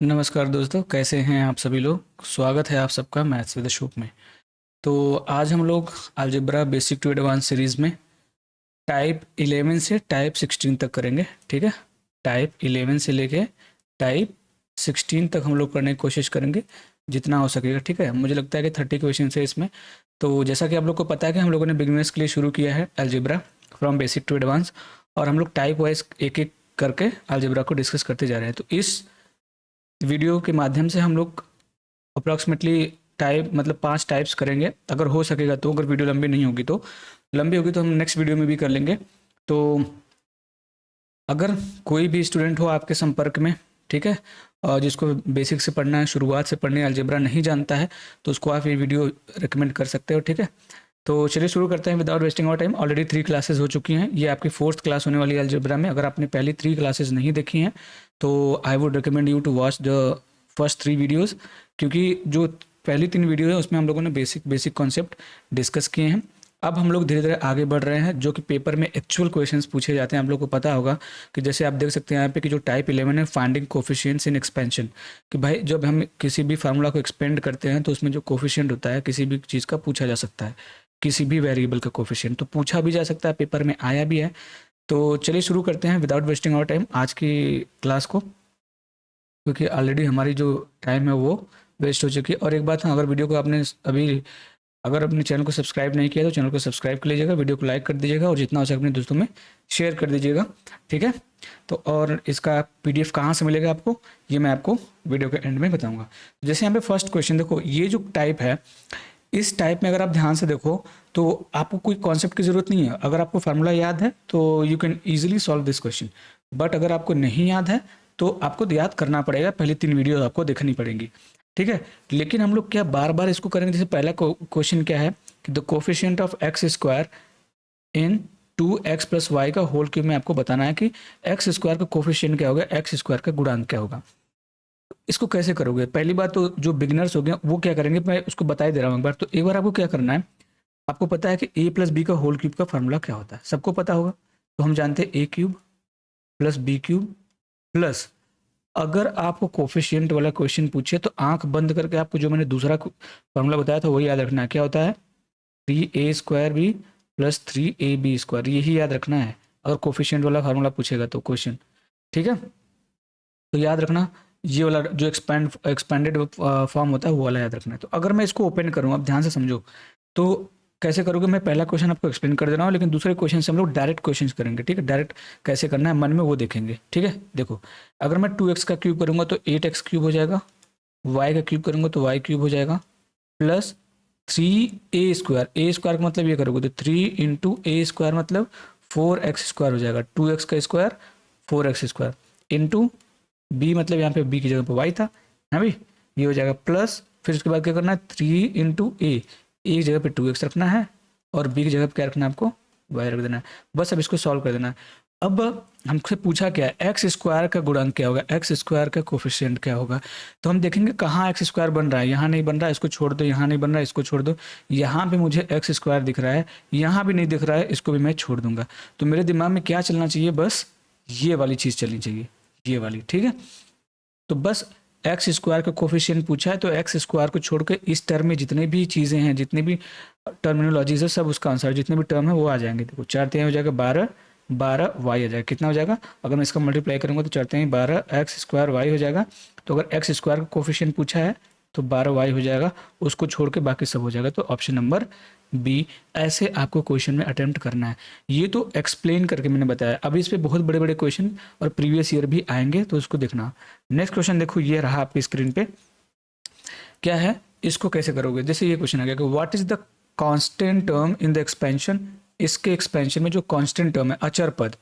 नमस्कार दोस्तों, कैसे हैं आप सभी लोग। स्वागत है आप सबका मैथ्स विद अशोक में। तो आज हम लोग algebra basic to advance series में टाइप 11 से टाइप 16 तक करेंगे। ठीक है, टाइप 11 से लेके टाइप 16 तक हम लोग करने की कोशिश करेंगे जितना हो सकेगा। ठीक है, मुझे लगता है कि 30 क्वेश्चन है इसमें। तो जैसा कि आप लोग को पता है कि हम लोगों ने बिगिनर्स के लिए शुरू किया है algebra from basic to advance, और हम लोग टाइप वाइज एक एक करके अलजेब्रा को डिस्कस करते जा रहे हैं। तो इस वीडियो के माध्यम से हम लोग अप्रॉक्सीमेटली टाइप मतलब 5 टाइप्स करेंगे, अगर हो सकेगा तो। अगर वीडियो लंबी नहीं होगी तो, लंबी होगी तो हम नेक्स्ट वीडियो में भी कर लेंगे। तो अगर कोई भी स्टूडेंट हो आपके संपर्क में, ठीक है, और जिसको बेसिक से पढ़ना है, शुरुआत से पढ़ने अलजेब्रा नहीं जानता है, तो उसको आप ये वीडियो रिकमेंड कर सकते हो। ठीक है, तो चलिए शुरू करते हैं without wasting our time. Already 3 classes हो चुकी हैं, ये आपकी 4th क्लास होने वाली है अलजेब्रा में। अगर आपने पहली 3 क्लासेस नहीं देखी हैं तो I would recommend you to watch the first 3 videos, क्योंकि जो पहली 3 वीडियो है उसमें हम लोगों ने बेसिक कॉन्सेप्ट डिस्कस किए हैं। अब हम लोग धीरे धीरे आगे बढ़ रहे हैं, जो कि पेपर में एक्चुअल क्वेश्चंस पूछे जाते हैं। आप लोग को पता होगा कि जैसे आप देख सकते हैं यहाँ पे कि जो टाइप 11 है, फाइंडिंग कोफिशिएंट्स इन एक्सपेंशन, कि भाई जब हम किसी भी फार्मूला को एक्सपेंड करते हैं तो उसमें जो कोफिशिएंट होता है किसी भी चीज़ का पूछा जा सकता है, किसी भी वेरिएबल का कोफिशिएंट तो पूछा भी जा सकता है, पेपर में आया भी है। तो चलिए शुरू करते हैं विदाउट वेस्टिंग आवर टाइम आज की क्लास को, क्योंकि ऑलरेडी हमारी जो टाइम है वो वेस्ट हो चुकी है। और एक बात है, अगर वीडियो को आपने अभी अगर अपने चैनल को सब्सक्राइब नहीं किया तो चैनल को सब्सक्राइब कर लीजिएगा, वीडियो को लाइक कर दीजिएगा और जितना हो सके अपने दोस्तों में शेयर कर दीजिएगा। ठीक है, तो और इसका पीडीएफ कहाँ से मिलेगा आपको, ये मैं आपको वीडियो के एंड में बताऊंगा। जैसे यहाँ पे फर्स्ट क्वेश्चन देखो, ये जो टाइप है, इस टाइप में अगर आप ध्यान से देखो तो आपको कोई कॉन्सेप्ट की ज़रूरत नहीं है। अगर आपको फार्मूला याद है तो you can easily solve this question, but अगर आपको नहीं याद है तो आपको याद करना पड़ेगा, पहली 3 वीडियो आपको देखनी पड़ेंगी। ठीक है, लेकिन हम लोग क्या बार बार इसको करेंगे। जैसे पहला क्वेश्चन क्या है कि the coefficient of x square in 2x plus y का होल क्यूब में आपको बताना है कि एक्स स्क्वायर का कोफिशिएंट क्या होगा, एक्स स्क्वायर का गुणांक क्या होगा। इसको कैसे करोगे? पहली बात तो जो बिगिनर्स हो गए वो क्या करेंगे, मैं उसको बता ही दे रहा हूँ एक बार। तो एक बार आपको क्या करना है, आपको पता है कि a प्लस बी का होल क्यूब का फार्मूला क्या होता है, सबको पता होगा। तो हम जानते हैं a cube plus B cube plus, अगर आपको कोफिशिएंट वाला क्वेश्चन पूछे तो आंख बंद करके आपको जो मैंने दूसरा फार्मूला बताया था वही याद रखना है। क्या होता है? 3a² प्लस 3ab², यही याद रखना है अगर कोफिशिएंट वाला फार्मूला पूछेगा तो क्वेश्चन। ठीक है, तो याद रखना ये वाला जो एक्सपेंडेड फॉर्म होता है वो वाला याद रखना है। तो अगर मैं इसको ओपन करूँ, अब ध्यान से समझो, तो कैसे करोगे, मैं पहला क्वेश्चन आपको एक्सप्लेन कर दे रहा हूँ, लेकिन दूसरे क्वेश्चन से हम लोग डायरेक्ट क्वेश्चन करेंगे। ठीक है, डायरेक्ट कैसे करना है मन में वो देखेंगे। ठीक है, देखो अगर मैं 2x का क्यूब करूँगा तो 8x³ हो जाएगा, y का क्यूब करूँगा तो y³ हो जाएगा, प्लस 3a², a² का मतलब ये करोगे तो 3 इंटू a² मतलब 4x² हो जाएगा, 2x का स्क्वायर 4x² इंटू b मतलब यहाँ पे b की जगह पे y था, है भाई, ये हो जाएगा प्लस, फिर उसके बाद क्या करना है 3 इंटू a, एक जगह पे 2x रखना है और b की जगह पे क्या रखना है आपको, y रख देना है। बस अब इसको सॉल्व कर देना है। अब हमसे पूछा क्या है, एक्स स्क्वायर का गुणांक क्या होगा, एक्स स्क्वायर का कोफिशिएंट क्या होगा। तो हम देखेंगे कहाँ एक्स स्क्वायर बन रहा है, यहाँ नहीं बन रहा है, इसको छोड़ दो, यहाँ नहीं बन रहा है, इसको छोड़ दो, यहाँ पे मुझे एक्स स्क्वायर दिख रहा है, यहाँ भी नहीं दिख रहा है, इसको भी मैं छोड़ दूंगा। तो मेरे दिमाग में क्या चलना चाहिए, बस ये वाली चीज़ चलनी चाहिए, ये वाली। ठीक है, तो बस एक्स स्क्वायर का कोफिशिएंट पूछा है तो एक्स स्क्वायर को छोड़ के इस टर्म में जितने भी चीज़ें हैं, जितनी भी टर्मिनोलॉजीज है, सब उसका आंसर, जितने भी टर्म है वो आ जाएंगे। देखो 4 हो जाएगा 12, 12 वाई आ जाएगा, कितना हो जाएगा, अगर मैं इसका मल्टीप्लाई करूँगा तो 4 12 x² वाई हो जाएगा। तो अगर एक्स स्क्वायर का कोफिशिएंट पूछा है तो 12 वाई हो जाएगा, उसको छोड़ के बाकी सब हो जाएगा। तो ऑप्शन नंबर बी, ऐसे आपको क्वेश्चन में अटेम्प्ट करना है। ये तो एक्सप्लेन करके मैंने बताया, अभी इस पे बहुत बड़े बड़े क्वेश्चन और प्रीवियस ईयर भी आएंगे, तो उसको देखना। नेक्स्ट क्वेश्चन देखो, ये रहा आपकी स्क्रीन पे, क्या है, इसको कैसे करोगे। जैसे ये क्वेश्चन आ गया कि what is the constant term in the expansion, इसके एक्सपेंशन में जो कांस्टेंट टर्म है, अचर पद,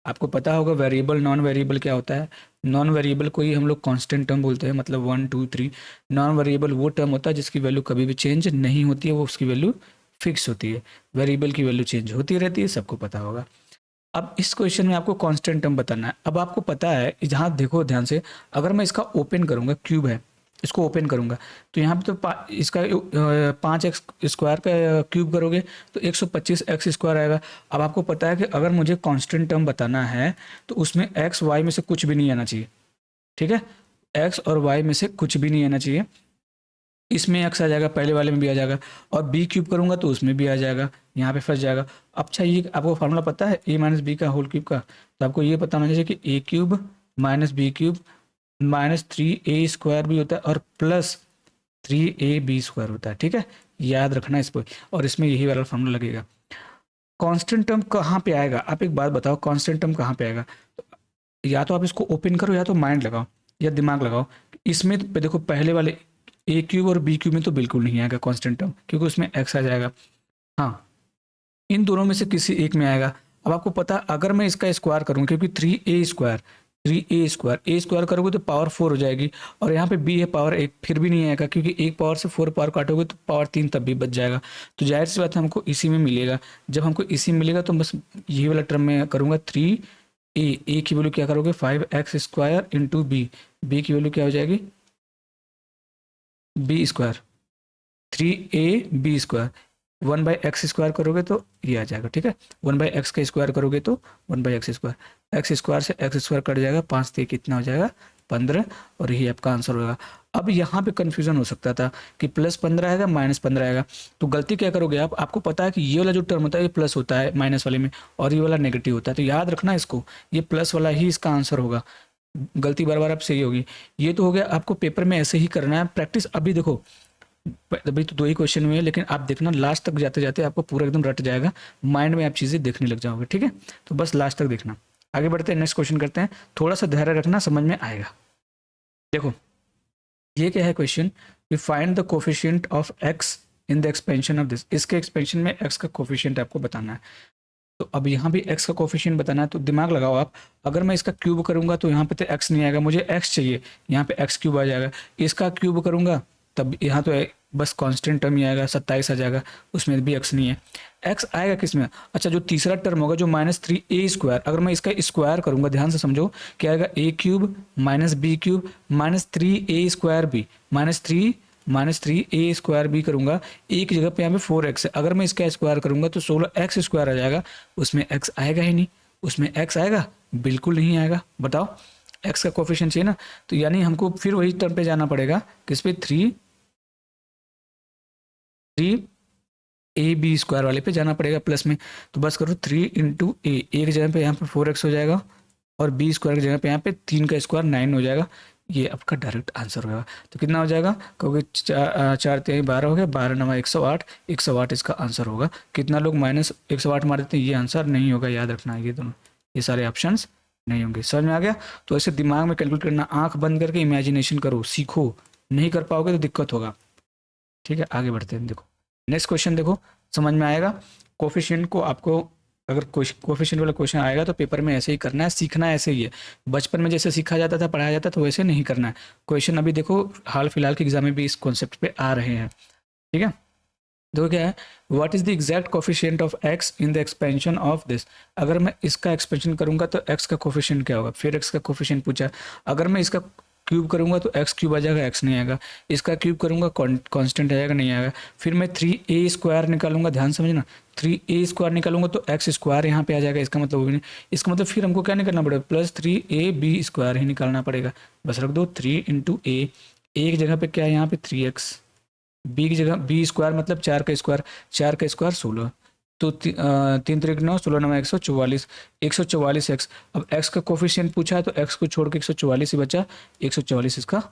आपको पता होगा वेरिएबल नॉन वेरिएबल क्या होता है। नॉन वेरिएबल को ही हम लोग कांस्टेंट टर्म बोलते हैं, मतलब 1 2 3। नॉन वेरिएबल वो टर्म होता है जिसकी वैल्यू कभी भी चेंज नहीं होती है, वो उसकी वैल्यू फिक्स होती है। वेरिएबल की वैल्यू चेंज होती रहती है, सबको पता होगा। अब इस क्वेश्चन में आपको कांस्टेंट टर्म बताना है। अब आपको पता है, जहाँ देखो ध्यान से, अगर मैं इसका ओपन करूँगा, क्यूब है, इसको ओपन करूँगा तो यहाँ पे तो इसका 5x² का क्यूब करोगे तो 125x² आएगा। अब आपको पता है कि अगर मुझे कांस्टेंट टर्म बताना है तो उसमें x y में से कुछ भी नहीं आना चाहिए। ठीक है, एक्स और वाई में से कुछ भी नहीं आना चाहिए। इसमें एक्स आ जाएगा, पहले वाले में भी आ जाएगा, और बी क्यूब करूंगा तो उसमें भी आ जाएगा, यहाँ पे फंस जाएगा। अच्छा, ये आपको फार्मूला पता है ए माइनस बी का होल क्यूब का? तो आपको ये पता होना चाहिए कि A cube minus B cube minus 3a² भी होता है और प्लस 3ab² होता है। ठीक है, याद रखना इसको, और इसमें यही वाला फॉर्मूला लगेगा। कांस्टेंट टर्म कहाँ पे आएगा? आप एक बात बताओ, कांस्टेंट टर्म कहाँ पे आएगा? या तो आप इसको ओपन करो या तो माइंड लगाओ या दिमाग लगाओ। इसमें तो देखो, पहले वाले ए क्यूब और बी क्यूब में तो बिल्कुल नहीं आएगा कांस्टेंट टर्म, क्योंकि उसमें एक्स आ जाएगा। हाँ, इन दोनों में से किसी एक में आएगा। अब आपको पता, अगर मैं इसका स्क्वायर करूँ, क्योंकि 3a² करोगे तो पावर 4 हो जाएगी, और यहाँ पे b है पावर 1, फिर भी नहीं आएगा, क्योंकि एक पावर से 4 पावर काटोगे तो पावर 3 तब भी बच जाएगा। तो जाहिर सी बात है हमको इसी में मिलेगा। जब हमको इसी में मिलेगा तो बस यही वाला टर्म में करूँगा। 3a की वैल्यू क्या करोगे? 5x² इंटू बी की वैल्यू क्या हो जाएगी? b², 3ab², 1/x² करोगे तो ये आ जाएगा। ठीक है, 1/x का स्क्वायर करोगे तो 1/x², x² से x² कट जाएगा, 5 से कितना हो जाएगा? 15, और यही आपका आंसर होगा। अब यहाँ पे कंफ्यूजन हो सकता था कि +15 आएगा -15 आएगा, तो गलती क्या करोगे आप? आपको पता है कि ये वाला जो टर्म होता है ये प्लस होता है माइनस वाले में, और ये वाला नेगेटिव होता है, तो याद रखना इसको, ये प्लस वाला ही इसका आंसर होगा। गलती बार बार आप सही होगी। ये तो हो गया, आपको पेपर में ऐसे ही करना है प्रैक्टिस। अभी देखो, अभी तो 2 ही क्वेश्चन हुए हैं, लेकिन आप देखना लास्ट तक जाते जाते आपको पूरा एकदम रट जाएगा, माइंड में आप चीज़ें देखने लग जाओगे। ठीक है, तो बस लास्ट तक देखना। आगे बढ़ते हैं, नेक्स्ट क्वेश्चन करते हैं। थोड़ा सा धैर्य रखना, समझ में आएगा। देखो, ये क्या है question? We find the coefficient of x in the expansion of this. इसके एक्सपेंशन में एक्स का कोफिशिएंट आपको बताना है। तो अब यहाँ भी एक्स का कोफिशिएंट बताना है, तो दिमाग लगाओ आप। अगर मैं इसका क्यूब करूंगा तो यहाँ पे तो एक्स नहीं आएगा, मुझे एक्स चाहिए, यहाँ पे एक्स क्यूब आ जाएगा। इसका क्यूब करूंगा तब यहाँ तो बस कांस्टेंट टर्म ही आएगा, 27 आ जाएगा, उसमें भी एक्स नहीं है। एक्स आएगा किस में? अच्छा, जो तीसरा टर्म होगा जो -3a², अगर मैं इसका स्क्वायर करूंगा, ध्यान से समझो, क्या आएगा? a cube minus B cube minus 3a² -3a² करूंगा, एक जगह पे यहाँ पे 4x है, अगर मैं इसका स्क्वायर करूंगा तो 16x² आ जाएगा। उसमें x आएगा ही नहीं, उसमें x आएगा? बिल्कुल नहीं आएगा। बताओ, x का कोफिशिएंट चाहिए ना, तो यानी हमको फिर वही टर्म पे जाना पड़ेगा, किस पे? 3ab² वाले पे जाना पड़ेगा प्लस में। तो बस करो 3 इंटू ए, एक जगह पे यहाँ पे 4x हो जाएगा, और b² की जगह पे यहाँ पे 3 का स्क्वायर 9 हो जाएगा। ये आपका डायरेक्ट आंसर होगा। तो कितना हो जाएगा? क्योंकि 4 3 12 हो गया, 12 9 108, 108 इसका आंसर होगा। कितना लोग -108 मार देते हैं? ये आंसर नहीं होगा, याद रखना। ये दोनों, ये सारे ऑप्शंस नहीं होंगे। समझ में आ गया? तो ऐसे दिमाग में कैलकुलेट करना, आंख बंद करके इमेजिनेशन करो, सीखो। नहीं कर पाओगे तो दिक्कत होगा। ठीक है, आगे बढ़ते हैं। देखो नेक्स्ट क्वेश्चन, देखो समझ में आएगा। कोफिशिएंट को आपको, अगर कोफिशिएंट वाला क्वेश्चन आएगा तो पेपर में ऐसे ही करना है, सीखना ऐसे ही है। बचपन में जैसे सीखा जाता था, पढ़ाया जाता था, तो वैसे नहीं करना है। क्वेश्चन अभी देखो हाल फिलहाल के एग्जाम में भी इस कॉन्सेप्ट पे आ रहे हैं। ठीक है, देखो क्या है, what is the exact coefficient of x in the expansion of this. अगर मैं इसका एक्सपेंशन करूंगा तो एक्स का कोफिशिएंट क्या होगा? फिर एक्स का कोफिशिएंट पूछा। अगर मैं इसका क्यूब करूंगा तो एक्स क्यूब आ जाएगा, एक्स नहीं आएगा। इसका क्यूब करूंगा, कांस्टेंट आएगा, नहीं आएगा। फिर मैं 3a² निकालूंगा, ध्यान समझना, 3a² निकालूंगा तो x² यहाँ पे आ जाएगा। इसका मतलब वो भी नहीं, इसका मतलब फिर हमको क्या निकालना पड़ेगा? +3ab² ही निकालना पड़ेगा। बस रख दो 3 इंटू ए, एक जगह पे क्या है? यहाँ पे 3x, बी की जगह b² मतलब 4 का स्क्वायर, 4 का स्क्वायर 16, तो 3 3 9, 16 9 144, 144x। अब x का कोफिशिएंट पूछा है तो x को छोड़ के 144 ही बचा, 144 इसका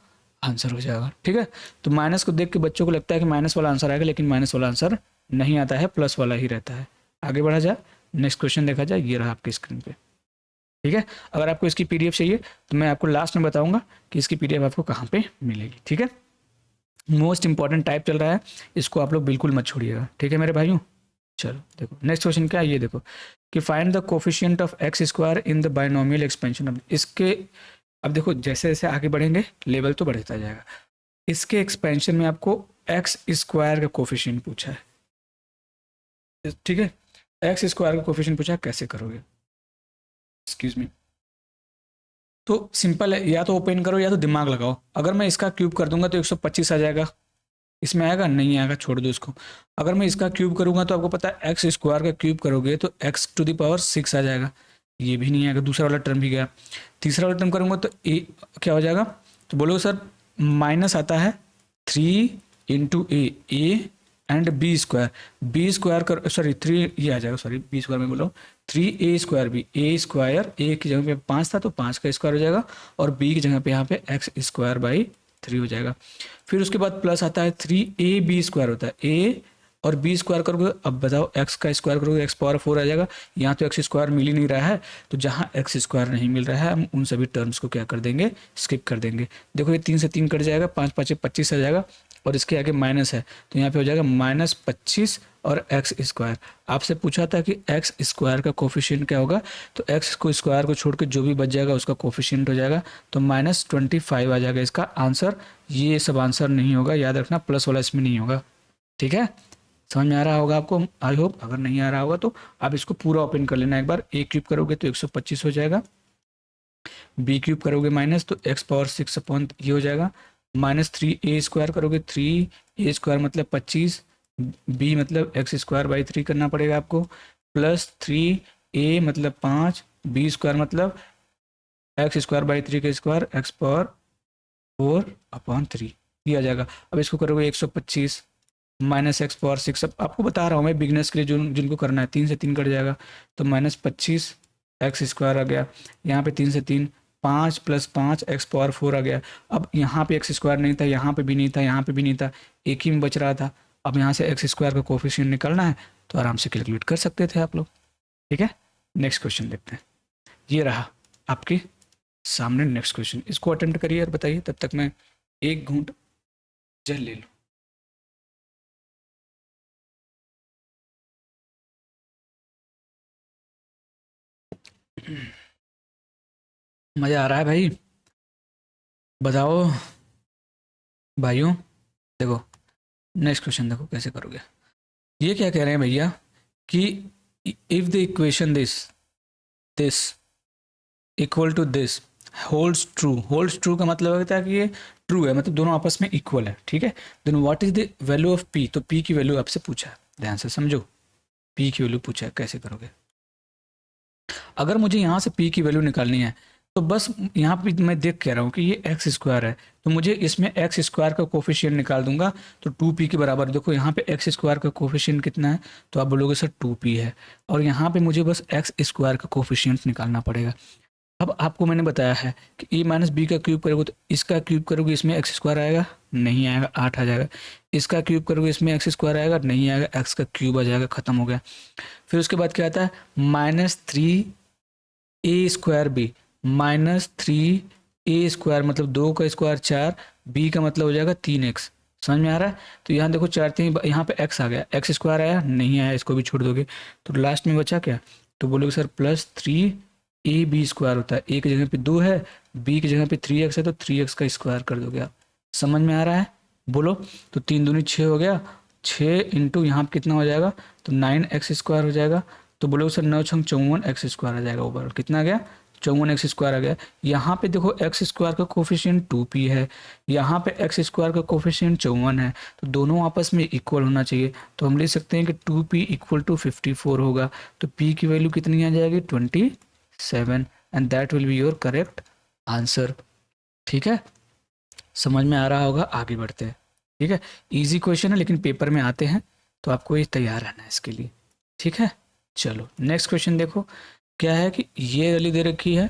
आंसर हो जाएगा। ठीक है, तो माइनस को देख के बच्चों को लगता है कि माइनस वाला आंसर आएगा, लेकिन माइनस वाला आंसर नहीं आता है, प्लस वाला ही रहता है। आगे बढ़ा जाए, नेक्स्ट क्वेश्चन देखा जाए, ये रहा आपकी स्क्रीन पे। ठीक है, अगर आपको इसकी PDF चाहिए तो मैं आपको लास्ट में बताऊंगा कि इसकी PDF आपको कहाँ पे मिलेगी। ठीक है, मोस्ट इंपॉर्टेंट टाइप चल रहा है, इसको आप लोग बिल्कुल मत छोड़िएगा। ठीक है मेरे भाइयों, चलो देखो नेक्स्ट क्वेश्चन क्या है, ये देखो कि find the coefficient of x² in the binomial expansion of. इसके, अब देखो जैसे जैसे आगे बढ़ेंगे लेवल तो बढ़ता जाएगा। इसके एक्सपेंशन में आपको x² का कोफिशिएंट पूछा है। ठीक है, x² का कोफिशिएंट पूछा है, कैसे करोगे? Excuse me. तो सिंपल है, या तो ओपन करो या तो दिमाग लगाओ। अगर मैं इसका क्यूब कर दूंगा तो 125 आ जाएगा, इसमें आएगा? नहीं आएगा, छोड़ दो इसको। अगर मैं इसका क्यूब करूंगा तो आपको पता है x² का क्यूब करोगे तो x⁻6 आ जाएगा, ये भी नहीं आएगा, दूसरा वाला टर्म भी गया। तीसरा वाला टर्म करूंगा तो ए क्या हो जाएगा? तो बोलोगे सर माइनस आता है 3 × a एंड बी स्क्वायर कर, सॉरी 3 ये आ जाएगा, सॉरी बी स्क्वायर में बोलो 3a² बी, a की जगह पे 5 था तो 5 का स्क्वायर हो जाएगा, और b की जगह पे यहाँ पे x²/3 हो जाएगा। फिर उसके बाद प्लस आता है 3ab² होता है, a और b स्क्वायर करोगे, अब बताओ x का स्क्वायर करोगे x⁴ आ जाएगा। यहाँ तो x स्क्वायर मिल ही नहीं रहा है, तो जहाँ x स्क्वायर नहीं मिल रहा है हम उन सभी टर्म्स को क्या कर देंगे, स्किप कर देंगे। देखो ये 3 से 3 कट जाएगा, 5 5 25 आ जाएगा, और इसके आगे माइनस है तो यहाँ पे हो जाएगा -25 और x²। आपसे पूछा था कि x² का कोफिशिएंट क्या होगा, तो x को स्क्वायर को छोड़ के जो भी बच जाएगा उसका कोफिशिएंट हो जाएगा, तो -25 आ जाएगा इसका आंसर। ये सब आंसर नहीं होगा, याद रखना प्लस वाला इसमें नहीं होगा। ठीक है, समझ में आ रहा होगा आपको, आई होप। अगर नहीं आ रहा होगा तो आप इसको पूरा ओपन कर लेना एक बार। a³ करोगे तो 125 हो जाएगा, b³ करोगे माइनस तो x⁴ ये हो जाएगा, -3a² करोगे 3a² मतलब 25, b मतलब x²/3 करना पड़ेगा आपको, प्लस 3a मतलब 5, b² मतलब x²/3 का स्क्वायर x⁴/3 ये आ जाएगा। अब इसको करोगे 125 -x⁴, अब आपको बता रहा हूँ मैं बिगनर्स के लिए, जो जिनको करना है 3 से 3 कट जाएगा तो -25 x² आ गया, यहाँ पे 3 से 3 5 + 5 x⁴ आ गया। अब यहाँ पे x² नहीं था, यहाँ पे भी नहीं था, यहाँ पे भी नहीं था, एक ही में बच रहा था। अब यहाँ से x² का कोफिशिएंट निकालना है तो आराम से कैलकुलेट कर सकते थे आप लोग। ठीक है, नेक्स्ट क्वेश्चन देखते हैं। ये रहा आपके सामने नेक्स्ट क्वेश्चन, इसको अटेम्प्ट करिए और बताइए, तब तक मैं एक घूंट जल ले लूँ। मज़ा आ रहा है भाई, बताओ भाइयों। देखो नेक्स्ट क्वेश्चन, देखो कैसे करोगे। ये क्या कह रहे हैं भैया कि if the equation this equal to this holds true का मतलब होता है कि ये ट्रू है, मतलब दोनों आपस में इक्वल है। ठीक है, then what is the value of p, तो p की वैल्यू आपसे पूछा है, ध्यान से समझो, p की वैल्यू पूछा है, कैसे करोगे। अगर मुझे यहाँ से p की वैल्यू निकालनी है तो बस यहाँ पे मैं देख कह रहा हूँ कि ये x² है, तो मुझे इसमें x² का कोफिशिएंट निकाल दूंगा तो 2p के बराबर। देखो यहाँ पे x² का कोफिशिएंट कितना है, तो आप बोलोगे सर 2p है, और यहाँ पे मुझे बस x² का कोफिशिएंट निकालना पड़ेगा। अब आपको मैंने बताया है कि a - b का क्यूब करोगे तो इसका क्यूब करोगे इसमें x² आएगा, नहीं आएगा, 8 आ जाएगा। इसका क्यूब करोगे इसमें x² आएगा, नहीं आएगा, x का क्यूब आ जाएगा, खत्म हो गया। फिर उसके बाद क्या आता है, -3a² b, -3a² मतलब 2 का स्क्वायर 4, b का मतलब हो जाएगा 3x। समझ में आ रहा है, तो यहाँ देखो 4 3, यहाँ पे x आ गया, x² आया, नहीं आया, इसको भी छोड़ दोगे तो लास्ट में बचा क्या, तो बोलोगे सर +3ab² होता है, a की जगह पे 2 है, b की जगह पे 3x है, तो 3x का स्क्वायर कर दोगे आप। समझ में आ रहा है, बोलो। तो 3 दूनी 6 हो गया, 6 इंटू यहाँ पे कितना हो जाएगा, तो 9x² हो जाएगा। तो बोलोगे सर 9 छंग 54 x² आ जाएगा, ओवरऑल कितना आ गया, 54 x² आ गया। यहाँ पे देखो x² का कोफिशिएंट 2p है, यहाँ पे x² का कोफिशिएंट 54 है, तो दोनों आपस में इक्वल होना चाहिए। तो हम ले सकते हैं कि 2p = 54 होगा, तो p की वैल्यू कितनी आ जाएगी, 27, and that will be your correct answer. ठीक है, समझ में आ रहा होगा, आगे बढ़ते हैं। ठीक है, ईजी क्वेश्चन है लेकिन पेपर में आते हैं, तो आपको ये तैयार रहना है इसके लिए। ठीक है, चलो नेक्स्ट क्वेश्चन देखो, क्या है कि ये वाली दे रखी है।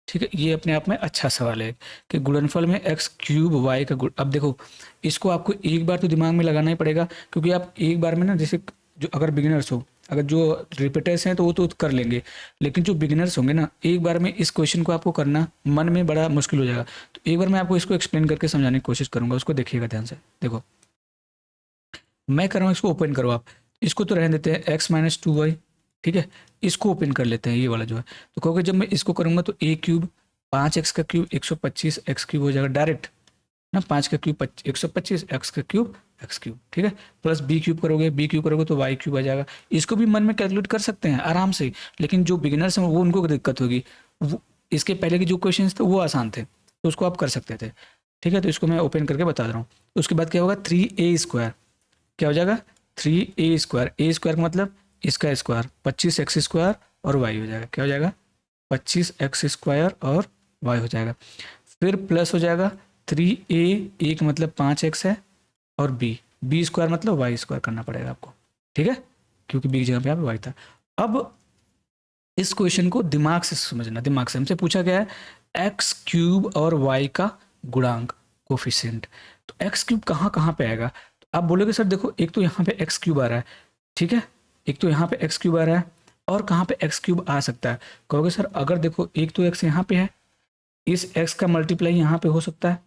ठीक है, ये अपने आप में अच्छा सवाल है कि गुणनफल में x³ y का गुण। अब देखो इसको आपको एक बार तो दिमाग में लगाना ही पड़ेगा, क्योंकि आप एक बार में ना, जैसे जो अगर बिगिनर्स हो, अगर जो रिपीटर्स हैं तो वो तो कर लेंगे, लेकिन जो बिगिनर्स होंगे ना, एक बार में इस क्वेश्चन को आपको करना मन में बड़ा मुश्किल हो जाएगा। तो एक बार मैं आपको इसको एक्सप्लेन करके समझाने की कोशिश करूंगा, उसको देखिएगा ध्यान से। देखो मैं कर रहा हूँ, इसको ओपन करो आप, इसको तो रहने देते हैं x - 2y। ठीक है, इसको ओपन कर लेते हैं, ये वाला जो है, तो क्योंकि जब मैं इसको करूंगा तो a³ 5x का क्यूब 125 x³ हो जाएगा डायरेक्ट ना, 5 का क्यूब 125, x का क्यूब x³। ठीक है, प्लस b³ करोगे, b³ करोगे तो y³ आ जाएगा। इसको भी मन में कैलकुलेट कर सकते हैं आराम से, लेकिन जो बिगिनर्स हैं वो उनको दिक्कत होगी, वो इसके पहले के जो क्वेश्चन थे वो आसान थे, तो उसको आप कर सकते थे। ठीक है, तो इसको मैं ओपन करके बता रहा हूँ। उसके बाद क्या होगा, 3a² क्या हो जाएगा, 3a², a² का मतलब इसका स्क्वायर 25x² और y हो जाएगा, क्या हो जाएगा, 25x² और y हो जाएगा। फिर प्लस हो जाएगा 3a a का मतलब 5x है और b स्क्वायर मतलब y स्क्वायर करना पड़ेगा आपको, ठीक है, क्योंकि b की जगह पे यहाँ पे y था। अब इस क्वेश्चन को दिमाग से समझना, दिमाग से हमसे पूछा गया है एक्स क्यूब और वाई का गुणांक कोफिशिएंट। तो एक्स क्यूब कहाँ कहाँ पे आएगा, तो आप बोलोगे सर देखो एक तो यहाँ पे एक्स क्यूब आ रहा है, ठीक है, एक तो यहाँ पे एक्स क्यूब आ रहा है और कहाँ पे एक्स क्यूब आ सकता है, कहोगे सर अगर देखो एक तो एक्स यहाँ पे है, इस एक्स का मल्टीप्लाई यहाँ पे हो सकता है,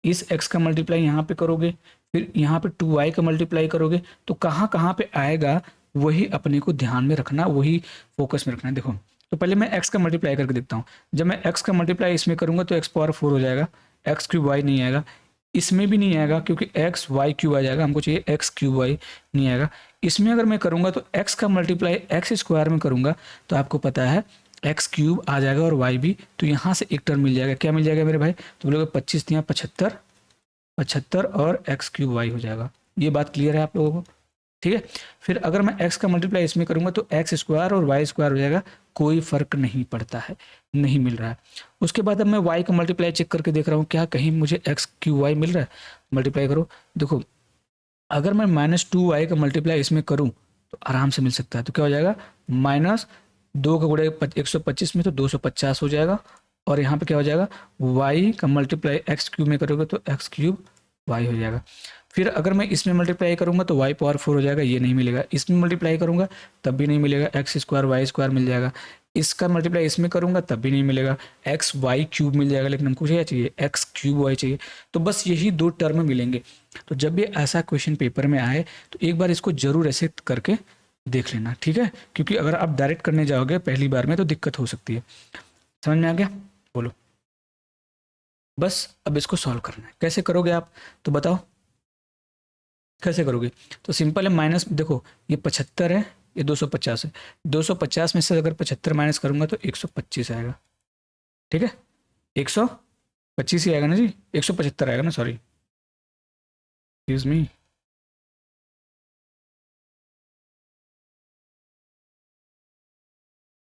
इस एक्स का मल्टीप्लाई यहाँ पे करोगे, फिर यहाँ पे 2y का मल्टीप्लाई करोगे, तो कहाँ कहाँ पे आएगा वही अपने को ध्यान में रखना, वही फोकस में रखना है। देखो तो पहले मैं x का मल्टीप्लाई करके देखता हूँ, जब मैं x का मल्टीप्लाई इसमें करूँगा तो x पावर 4 हो जाएगा, एक्स क्यूब वाई नहीं आएगा, इसमें भी नहीं आएगा क्योंकि एक्स वाई क्यूब आ जाएगा, हमको चाहिए एक्स क्यूब वाई नहीं आएगा। इसमें अगर मैं करूँगा तो x का मल्टीप्लाई एक्स स्क्वायर में करूँगा तो आपको पता है एक्स क्यूब आ जाएगा और वाई भी, तो यहाँ से एक टर्म मिल जाएगा, क्या मिल जाएगा मेरे भाई, तो बोलोगे 25 दिया 75, 75 और एक्स क्यूब वाई हो जाएगा। ये बात क्लियर है आप लोगों को, ठीक है। फिर अगर मैं x का मल्टीप्लाई इसमें करूंगा तो एक्स स्क्वायर और वाई स्क्वायर हो जाएगा, कोई फर्क नहीं पड़ता है, नहीं मिल रहा है। उसके बाद अब मैं y का मल्टीप्लाई चेक करके देख रहा हूँ क्या कहीं मुझे एक्स क्यू वाई मिल रहा है, मल्टीप्लाई करो, देखो अगर मैं -2y का मल्टीप्लाई इसमें करूँ तो आराम से मिल सकता है, तो क्या हो जाएगा -2 का गुणा 125 में तो 250 हो जाएगा, और यहाँ पे क्या हो जाएगा y का मल्टीप्लाई एक्स क्यूब में करोगे तो एक्स क्यूब वाई हो जाएगा। फिर अगर मैं इसमें मल्टीप्लाई करूंगा तो y पावर 4 हो जाएगा, ये नहीं मिलेगा, इसमें मल्टीप्लाई करूंगा तब भी नहीं मिलेगा, एक्स स्क्वायर वाई स्क्वायर मिल जाएगा, इसका मल्टीप्लाई इसमें करूंगा तब भी नहीं मिलेगा, एक्स वाई क्यूब मिल जाएगा, लेकिन हमको क्या चाहिए एक्स क्यूब वाई चाहिए। तो बस यही दो टर्म मिलेंगे। तो जब भी ऐसा क्वेश्चन पेपर में आए तो एक बार इसको जरूर ऐसे करके देख लेना, ठीक है, क्योंकि अगर आप डायरेक्ट करने जाओगे पहली बार में तो दिक्कत हो सकती है। समझ में आ गया, बोलो। बस अब इसको सॉल्व करना है, कैसे करोगे आप, तो बताओ कैसे करोगे। तो सिंपल है, माइनस देखो ये 75 है, ये 250 है, 250 में से अगर 75 माइनस करूंगा तो 125 आएगा, ठीक है, 125 ही आएगा ना जी, 175 आएगा ना, सॉरी एक्सक्यूज मी,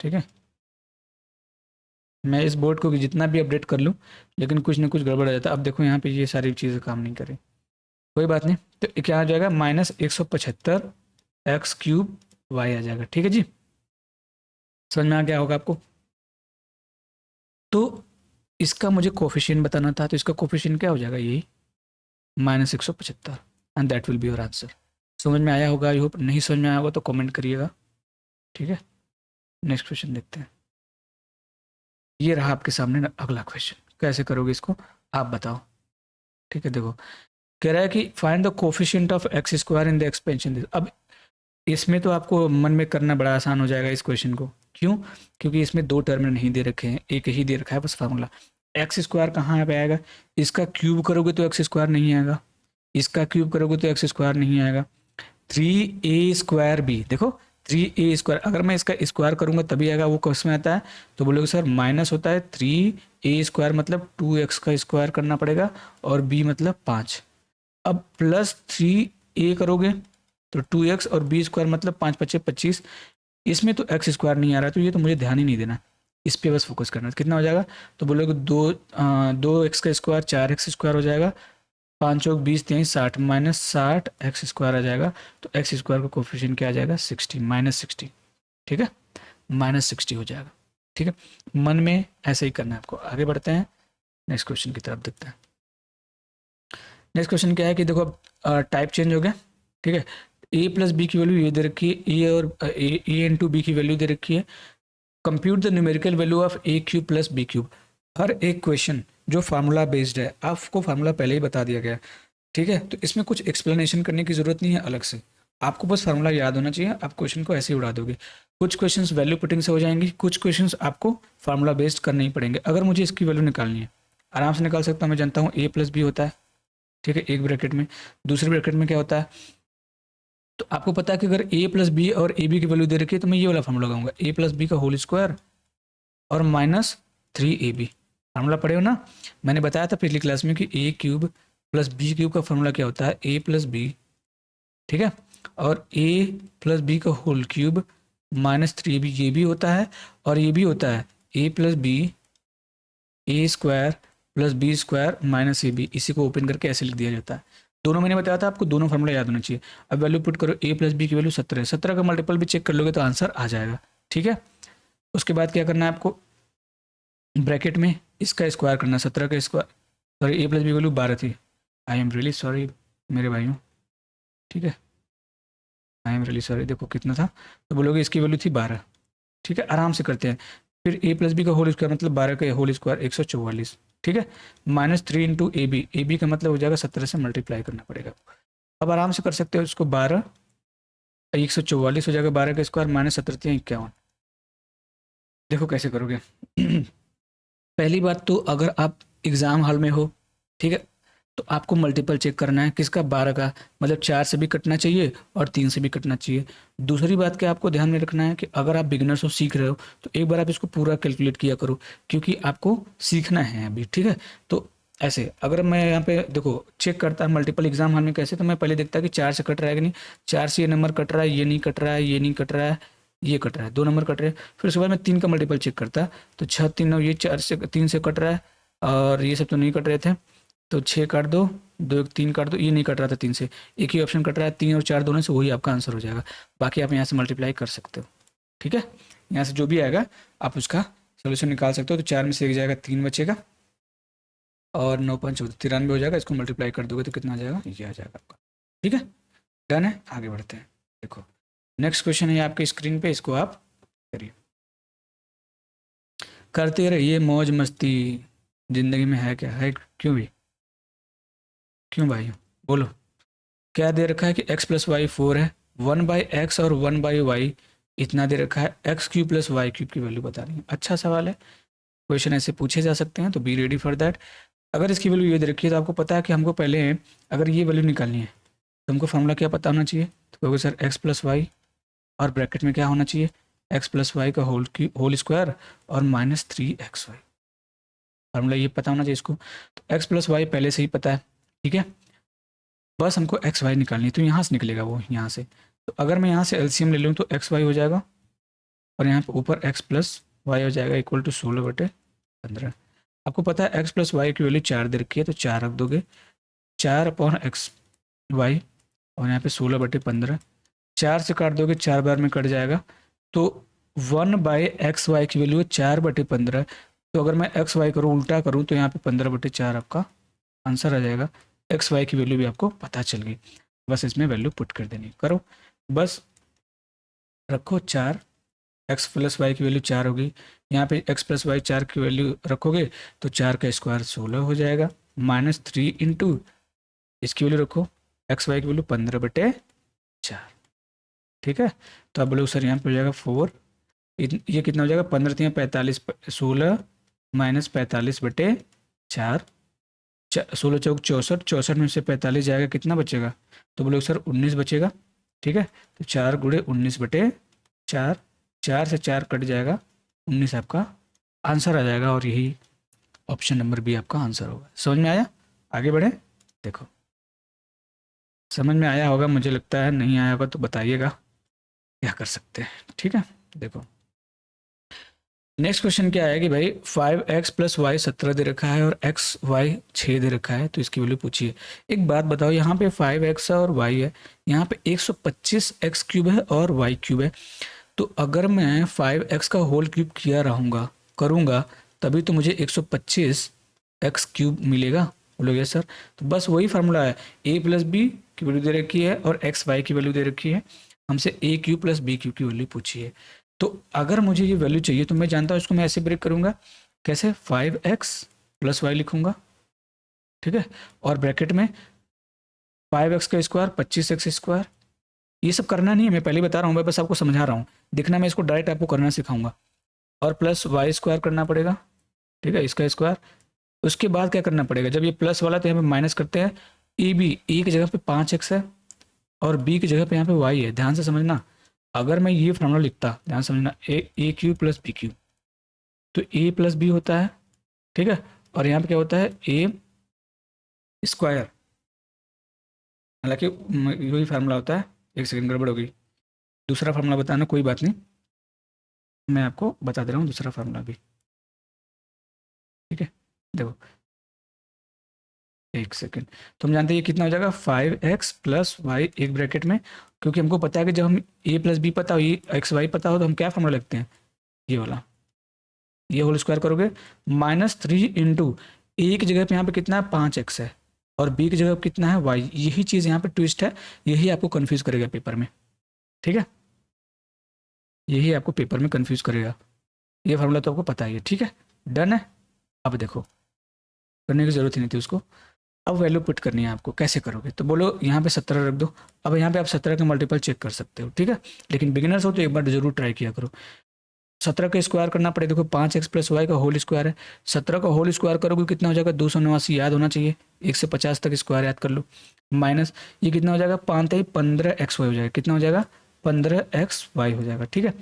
ठीक है। मैं इस बोर्ड को जितना भी अपडेट कर लूँ लेकिन कुछ ना कुछ गड़बड़ आ जाता है। अब देखो यहाँ पे ये सारी चीज़ें काम नहीं करें, कोई बात नहीं, तो क्या आ जाएगा -175 एक्स क्यूब वाई आ जाएगा, ठीक है जी, समझ में आ गया होगा आपको। तो इसका मुझे कोफिशिएंट बताना था, तो इसका कोफिशिएंट क्या हो जाएगा, यही -175, and that will be your answer. समझ में आया होगा, आई होप, नहीं समझ में आया होगा तो कमेंट करिएगा, ठीक है। नेक्स्ट क्वेश्चन देखते हैं, ये रहा आपके सामने अगला क्वेश्चन, कैसे करोगे इसको आप बताओ, ठीक है। देखो कह रहा है कि find the coefficient of x square in the expansion. अब इसमें तो आपको मन में करना बड़ा आसान हो जाएगा इस क्वेश्चन को, क्यों, क्योंकि इसमें दो टर्म नहीं दे रखे हैं, एक ही दे रखा है बस फार्मूला। एक्स स्क्वायर कहाँ पे आएगा, इसका क्यूब करोगे तो एक्स स्क्वायर नहीं आएगा, इसका क्यूब करोगे तो एक्स स्क्वायर नहीं आएगा। 3a² देखो 3a², अगर मैं इसका स्क्वायर करूंगा तभी आएगा, वो किस में आता है, तो बोलोगे सर माइनस होता है 3a² मतलब 2x का स्क्वायर करना पड़ेगा और b मतलब 5। अब प्लस 3a करोगे तो 2x और b स्क्वायर मतलब 5 5 25, इसमें तो एक्स स्क्वायर नहीं आ रहा, तो ये तो मुझे ध्यान ही नहीं देना, इस पे बस फोकस करना। कितना हो जाएगा, तो बोलोगे 2x का स्क्वायर 4x स्क्वायर हो जाएगा, 5 और 20 23 60 -60 एक्स स्क्वायर आ जाएगा, तो एक्स स्क्वायर का कोफिशिएंट क्या आ जाएगा 60 -60, ठीक है, -60 हो जाएगा, ठीक है। मन में ऐसे ही करना है आपको। आगे बढ़ते हैं, नेक्स्ट क्वेश्चन की तरफ देखते हैं। नेक्स्ट क्वेश्चन क्या है कि देखो टाइप चेंज हो गया, ठीक है, a प्लस बी की वैल्यू ये दे रखी है, ए और ए इंटू बी की वैल्यू दे रखी है, compute the numerical value of a cube plus B cube. हर एक क्वेश्चन जो फार्मूला बेस्ड है, आपको फार्मूला पहले ही बता दिया गया, ठीक है, तो इसमें कुछ एक्सप्लेनेशन करने की जरूरत नहीं है अलग से, आपको बस फार्मूला याद होना चाहिए, आप क्वेश्चन को ऐसे ही उड़ा दोगे। कुछ क्वेश्चंस वैल्यू पुटिंग से हो जाएंगे, कुछ क्वेश्चंस आपको फार्मूला बेस्ड करने ही पड़ेंगे। अगर मुझे इसकी वैल्यू निकालनी है आराम से निकाल सकता हूँ, मैं जानता हूँ a प्लस बी होता है, ठीक है, एक ब्रैकेट में, दूसरे ब्रैकेट में क्या होता है, तो आपको पता है कि अगर a प्लस बी और ए बी की वैल्यू दे रखी है तो मैं ये वाला फार्मूला लगाऊंगा, a प्लस बी का होल स्क्वायर और -3ab, फार्मूला पढ़े हो ना, मैंने बताया था पिछली क्लास में कि a cube plus B cube का फार्मूला क्या होता है, a प्लस बी, ठीक है, और a प्लस बी का होल क्यूब -3ab ये भी होता है, और ये भी होता है a plus b a square plus B square minus A b, इसी को ओपन करके ऐसे लिख दिया जाता है। दोनों मैंने बताया था आपको, दोनों फॉर्मूला याद होना चाहिए। अब वैल्यू पुट करो, ए प्लस बी की वैल्यू 17 है, 17 का मल्टीपल भी चेक कर लोगे तो आंसर आ जाएगा। ठीक है, उसके बाद क्या करना है आपको, ब्रैकेट में इसका स्क्वायर करना, 17 का स्क्वायर, सॉरी ए प्लस बी की वैल्यू 12 थी, आई एम रियली सॉरी मेरे भाइयों। ठीक है, आई एम रियली सॉरी, देखो कितना था, तो बोलोगे इसकी वैल्यू थी 12। ठीक है, आराम से करते हैं। फिर ए प्लस बी का होल स्क्वायर मतलब 12 का होल स्क्वायर 144। ठीक है, -3 इंटू ए बी का मतलब हो जाएगा 17 से मल्टीप्लाई करना पड़ेगा। अब आराम से कर सकते हो इसको, 12 144 हो जाएगा, 12 का स्क्वायर माइनस 17 51। देखो कैसे करोगे। पहली बात तो अगर आप एग्ज़ाम हॉल में हो, ठीक है, तो आपको मल्टीपल चेक करना है किसका, 12 का, मतलब 4 से भी कटना चाहिए और 3 से भी कटना चाहिए। दूसरी बात क्या आपको ध्यान में रखना है कि अगर आप बिगिनर्स हो, सीख रहे हो, तो एक बार आप इसको पूरा कैलकुलेट किया करो, क्योंकि आपको सीखना है अभी। ठीक है, तो ऐसे अगर मैं यहाँ पे देखो चेक करता है मल्टीपल एग्जाम हॉल में कैसे, तो मैं पहले देखता कि 4 से कट रहा है कि नहीं, 4 से ये नंबर कट रहा है, ये नहीं कट रहा है, ये नहीं कट रहा है, ये कट रहा है, 2 नंबर कट रहे हैं। फिर उसके बाद मैं 3 का मल्टीपल चेक करता, तो 6 3 9, ये 4 से 3 से कट रहा है, और ये सब तो नहीं कट रहे थे, तो 6 काट दो, 2 3 काट दो, ये नहीं कट रहा था 3 से, एक ही ऑप्शन कट रहा है, 3 और 4 दोनों से, वही आपका आंसर हो जाएगा। बाकी आप यहाँ से मल्टीप्लाई कर सकते हो। ठीक है, यहाँ से जो भी आएगा आप उसका सोल्यूशन निकाल सकते हो। तो 4 में से एक जाएगा, 3 बचेगा, और 9 5 93 हो जाएगा। इसको मल्टीप्लाई कर दोगे तो कितना आ जाएगा, ये आ जाएगा आपका। ठीक है, डन है, आगे बढ़ते हैं। देखो नेक्स्ट क्वेश्चन है आपके स्क्रीन पे, इसको आप करिए। करते रहिए मौज मस्ती, जिंदगी में है क्या है, क्यों भी, क्यों भाई बोलो। क्या दे रखा है कि x प्लस वाई 4 है, 1/x और 1/y इतना दे रखा है, x cube plus Y cube की वैल्यू बतानी है। अच्छा सवाल है, क्वेश्चन ऐसे पूछे जा सकते हैं, तो बी रेडी फॉर दैट। अगर इसकी वैल्यू ये दे रखी है तो आपको पता है कि हमको पहले अगर ये वैल्यू निकालनी है तो हमको फॉर्मूला क्या पता होना चाहिए, तो कहोगे सर एक्स प्लस वाई, और ब्रैकेट में क्या होना चाहिए, एक्स प्लस वाई का होल स्क्वायर और -3xy। फार्मूला ये पता होना चाहिए इसको। तो एक्स प्लस वाई पहले से ही पता है, ठीक है, बस हमको एक्स वाई निकालनी है, तो यहाँ से निकलेगा वो, यहाँ से। तो अगर मैं यहाँ से एलसीएम ले लूँ तो एक्स वाई हो जाएगा, और यहाँ पे ऊपर एक्स प्लस वाई हो जाएगा इक्वल टू 16/15। आपको पता है एक्स प्लस वाई की वैल्यू 4 दे रखी है, तो 4 रख दोगे, 4/x वाई, और यहाँ पे 16/15, 4 से काट दोगे, 4 बार में कट जाएगा, तो 1/xy की वैल्यू है 4/15। तो अगर मैं एक्स वाई करूँ, उल्टा करूँ, तो यहाँ पे 15/4 आपका आंसर आ जाएगा। एक्स वाई की वैल्यू भी आपको पता चल गई, बस इसमें वैल्यू पुट कर देनी, करो बस, रखो 4, एक्स प्लस वाई की वैल्यू 4 होगी, यहाँ पे एक्स प्लस वाई 4 की वैल्यू रखोगे तो 4 का स्क्वायर 16 हो जाएगा, -3 इंटू इसकी वैल्यू रखो, एक्स वाई की वैल्यू 15/4। ठीक है, तो आप बोलो सर यहाँ पे हो जाएगा 4, ये कितना हो जाएगा, 15 45, 16 -45/4, 16 चौक 64, 64 में से 45 जाएगा, कितना बचेगा, तो बोलोगे सर 19 बचेगा। ठीक है, तो 4 गुणे 19/4, 4 से 4 कट जाएगा, 19 आपका आंसर आ जाएगा, और यही ऑप्शन नंबर बी आपका आंसर होगा। समझ में आया, आगे बढ़े। देखो समझ में आया होगा मुझे लगता है, नहीं आया होगा तो बताइएगा, क्या कर सकते हैं। ठीक है, देखो नेक्स्ट क्वेश्चन क्या है कि भाई 5x प्लस वाई 17 दे रखा है और एक्स वाई 6 दे रखा है, तो इसकी वैल्यू पूछिए। एक बात बताओ, यहाँ पे 5x है और y है, यहाँ पे 125 x क्यूब है और y क्यूब है, तो अगर मैं 5x का होल क्यूब किया रहूँगा करूँगा तभी तो मुझे 125 x क्यूब मिलेगा। बोलोगे यस सर, तो बस वही फार्मूला है, a प्लस बी की वैल्यू दे रखी है और एक्स वाई की वैल्यू दे रखी है, हमसे a cube plus B cube की वैल्यू पूछी है। तो अगर मुझे ये वैल्यू चाहिए तो मैं जानता हूँ इसको मैं ऐसे ब्रेक करूँगा, कैसे, 5x प्लस वाई लिखूँगा, ठीक है, और ब्रैकेट में 5x का स्क्वायर 25x स्क्वायर, ये सब करना नहीं है, मैं पहले बता रहा हूँ, मैं बस आपको समझा रहा हूँ, दिखना मैं इसको डायरेक्ट आपको करना सिखाऊंगा, और प्लस वाई स्क्वायर करना पड़ेगा, ठीक है, इसका स्क्वायर। उसके बाद क्या करना पड़ेगा, जब ये प्लस वाला तो यहाँ पे माइनस करते हैं, ए बी, ए की जगह पे 5x है और बी की जगह पे यहाँ पे y है, ध्यान से समझना। अगर मैं ये फॉर्मूला लिखता, ध्यान समझना, ए क्यू प्लस बी क्यू, तो ए प्लस बी होता है, ठीक है, और यहाँ पे क्या होता है, ए स्क्वायर, हालांकि यही फार्मूला होता है। एक सेकंड, गड़बड़ हो गई, दूसरा फार्मूला बताना, कोई बात नहीं, मैं आपको बता दे रहा हूँ दूसरा फार्मूला भी। ठीक है, देखो एक सेकेंड, तो हम जानते हैं ये कितना हो जाएगा 5x प्लस वाई एक ब्रैकेट में, क्योंकि हमको पता है कि जब हम a प्लस बी पता हो, ये एक्स वाई पता हो, तो हम क्या फॉर्मूला लिखते हैं, ये वाला, ये होल स्क्वायर करोगे -3 इंटू ए की जगह पे यहाँ पे कितना है 5x है, और बी की जगह पे कितना है y। यही चीज़ यहाँ पे ट्विस्ट है, यही आपको कन्फ्यूज़ करेगा पेपर में, ठीक है, यही आपको पेपर में कन्फ्यूज़ करेगा। ये फार्मूला तो आपको पता ही है, ठीक है, डन है। अब देखो, करने की ज़रूरत ही नहीं थी उसको। अब वैल्यू पुट करनी है आपको, कैसे करोगे, तो बोलो यहाँ पे 17 रख दो। अब यहाँ पे आप 17 के मल्टीपल चेक कर सकते हो, ठीक है, लेकिन बिगिनर्स हो तो एक बार जरूर ट्राई किया करो। 17 का स्क्वायर करना पड़ेगा, देखो 5x प्लस वाई का होल स्क्वायर है, 17 का होल स्क्वायर करोगे कितना हो जाएगा 289, याद होना चाहिए, 1 से 50 तक स्क्वायर याद कर लो, माइनस ये कितना हो जाएगा 5 15x वाई हो जाएगा, कितना हो जाएगा 15x हो जाएगा, ठीक है।